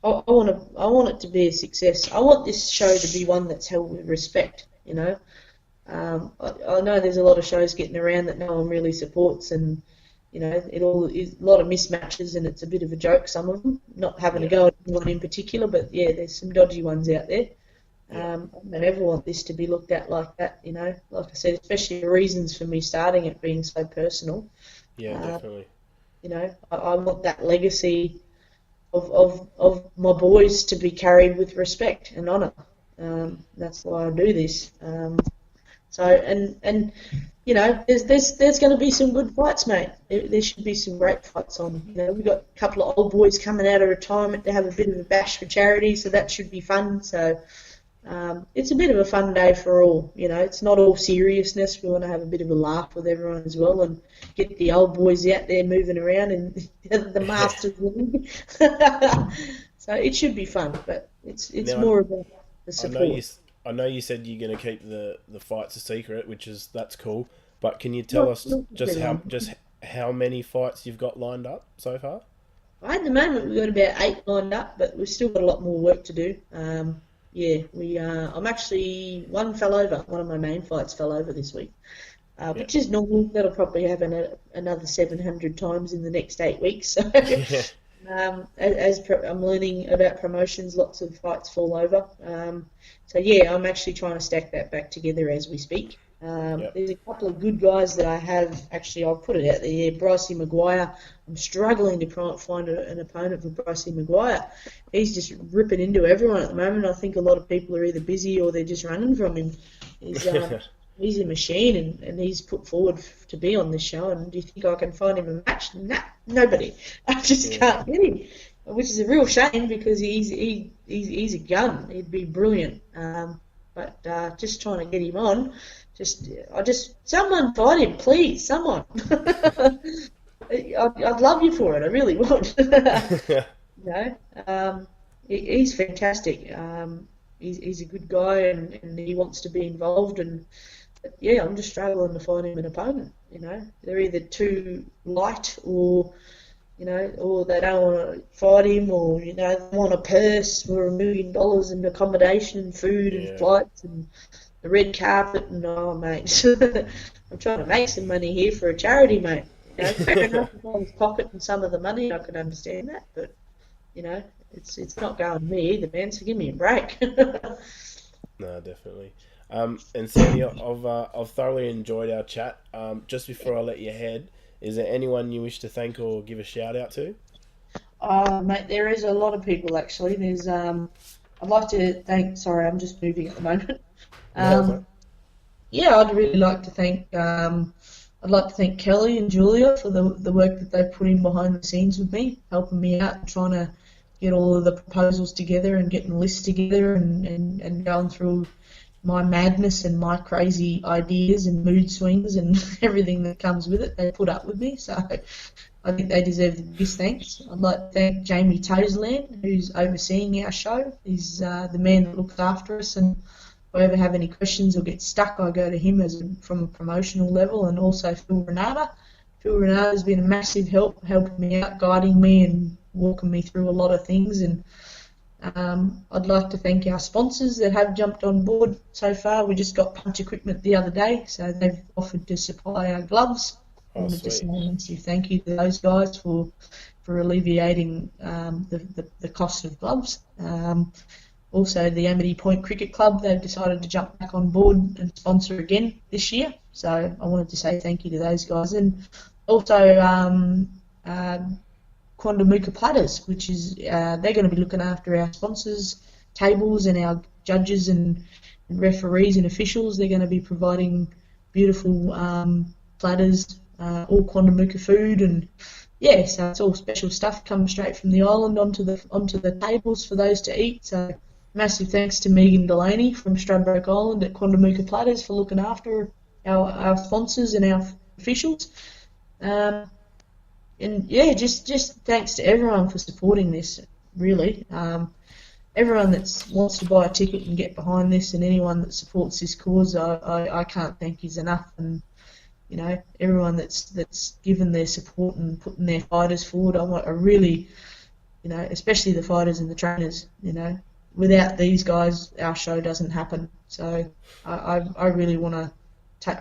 want it to be a success. I want this show to be one that's held with respect. I know there's a lot of shows getting around that no one really supports, and it all is a lot of mismatches, and it's a bit of a joke. Some of them, not having to go at one in particular, but yeah, there's some dodgy ones out there. I don't ever want this to be looked at like that. Like I said, especially the reasons for me starting it being so personal. Yeah, definitely. I want that legacy of my boys to be carried with respect and honour. That's why I do this. There's going to be some good fights, mate. There should be some great fights on. We've got a couple of old boys coming out of retirement to have a bit of a bash for charity, so that should be fun. So it's a bit of a fun day for all. It's not all seriousness. We want to have a bit of a laugh with everyone as well and get the old boys out there moving around and the masters winning. So it should be fun, but it's now, more about the support. I know you said you're going to keep the fights a secret, that's cool. But can you tell us how many fights you've got lined up so far? At the moment we've got about 8 lined up, but we've still got a lot more work to do. I'm actually, one fell over. One of my main fights fell over this week, which is normal. That'll probably happen another 700 times in the next 8 weeks. So, I'm learning about promotions, lots of fights fall over. I'm actually trying to stack that back together as we speak. There's a couple of good guys that I have. Actually, I'll put it out there. Yeah, Brycey Maguire. I'm struggling to find an opponent for Brycey Maguire. He's just ripping into everyone at the moment. I think a lot of people are either busy or they're just running from him. He's a machine, and he's put forward to be on this show. And do you think I can find him a match? Nah, nobody. I just can't get him, which is a real shame because he's a gun. He'd be brilliant. But just trying to get him on. Someone fight him, please, someone. I'd love you for it. I really would. He's fantastic. He's a good guy, and he wants to be involved. I'm just struggling to find him an opponent. They're either too light, or or they don't want to fight him, or they want a purse for $1 million and accommodation and food and flights and the red carpet, and mate, I'm trying to make some money here for a charity, mate. Fair enough, his pocket and some of the money, I could understand that, but it's not going to me either, man. So give me a break. No, definitely. And Sandy, I've thoroughly enjoyed our chat. Just before I let you head, is there anyone you wish to thank or give a shout out to? Mate, there is a lot of people actually. There's I'd like to thank. Sorry, I'm just moving at the moment. I'd really like to thank. I'd like to thank Kelly and Julia for the work that they've put in behind the scenes with me, helping me out, trying to get all of the proposals together and getting lists together and going through my madness and my crazy ideas and mood swings and everything that comes with it. They put up with me, so I think they deserve the biggest thanks. I'd like to thank Jamie Toseland, who's overseeing our show. He's the man that looks after us, and if I ever have any questions or get stuck, I go to him from a promotional level, and also Phil Renata. Phil Renata's been a massive help, helping me out, guiding me and walking me through a lot of things, and I'd like to thank our sponsors that have jumped on board so far. We just got Punch Equipment the other day, so they've offered to supply our gloves. I Oh, wanted to say sweet. a massive thank you to those guys for alleviating the cost of gloves. Also, the Amity Point Cricket Club, they've decided to jump back on board and sponsor again this year. So I wanted to say thank you to those guys. And also Quandamooka Platters, which is they're going to be looking after our sponsors, tables, and our judges and referees and officials. They're going to be providing beautiful platters, all Quandamooka food, and yeah, so it's all special stuff coming straight from the island onto the tables for those to eat. So massive thanks to Megan Delaney from Stradbroke Island at Quandamooka Platters for looking after our sponsors and our officials. And yeah, just thanks to everyone for supporting this. Really, everyone that wants to buy a ticket and get behind this, and anyone that supports this cause, I can't thank you enough. And you know, everyone that's given their support and putting their fighters forward, I really, you know, especially the fighters and the trainers. You know, without these guys, our show doesn't happen. So I really want to.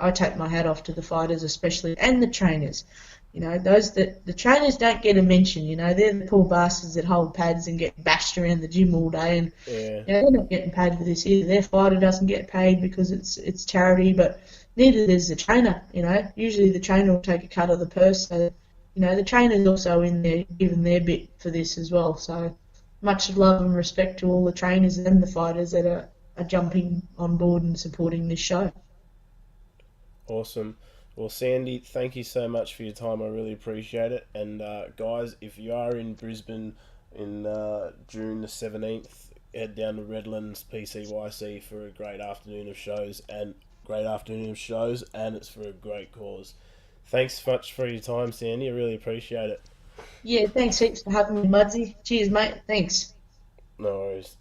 I take my hat off to the fighters, especially, and the trainers. You know, the trainers don't get a mention. You know, they're the poor bastards that hold pads and get bashed around the gym all day, and Yeah. you know, they're not getting paid for this either. Their fighter doesn't get paid because it's charity, but neither does the trainer. You know, usually the trainer will take a cut of the purse. So, you know, the trainer's also in there giving their bit for this as well. So much love and respect to all the trainers and the fighters that are jumping on board and supporting this show. Awesome. Well, Sandy, thank you so much for your time. I really appreciate it. And guys, if you are in Brisbane in June the 17th, head down to Redlands PCYC for a great afternoon of shows and it's for a great cause. Thanks much for your time, Sandy. I really appreciate it. Yeah, thanks heaps for having me, Mudsy. Cheers, mate. Thanks. No worries.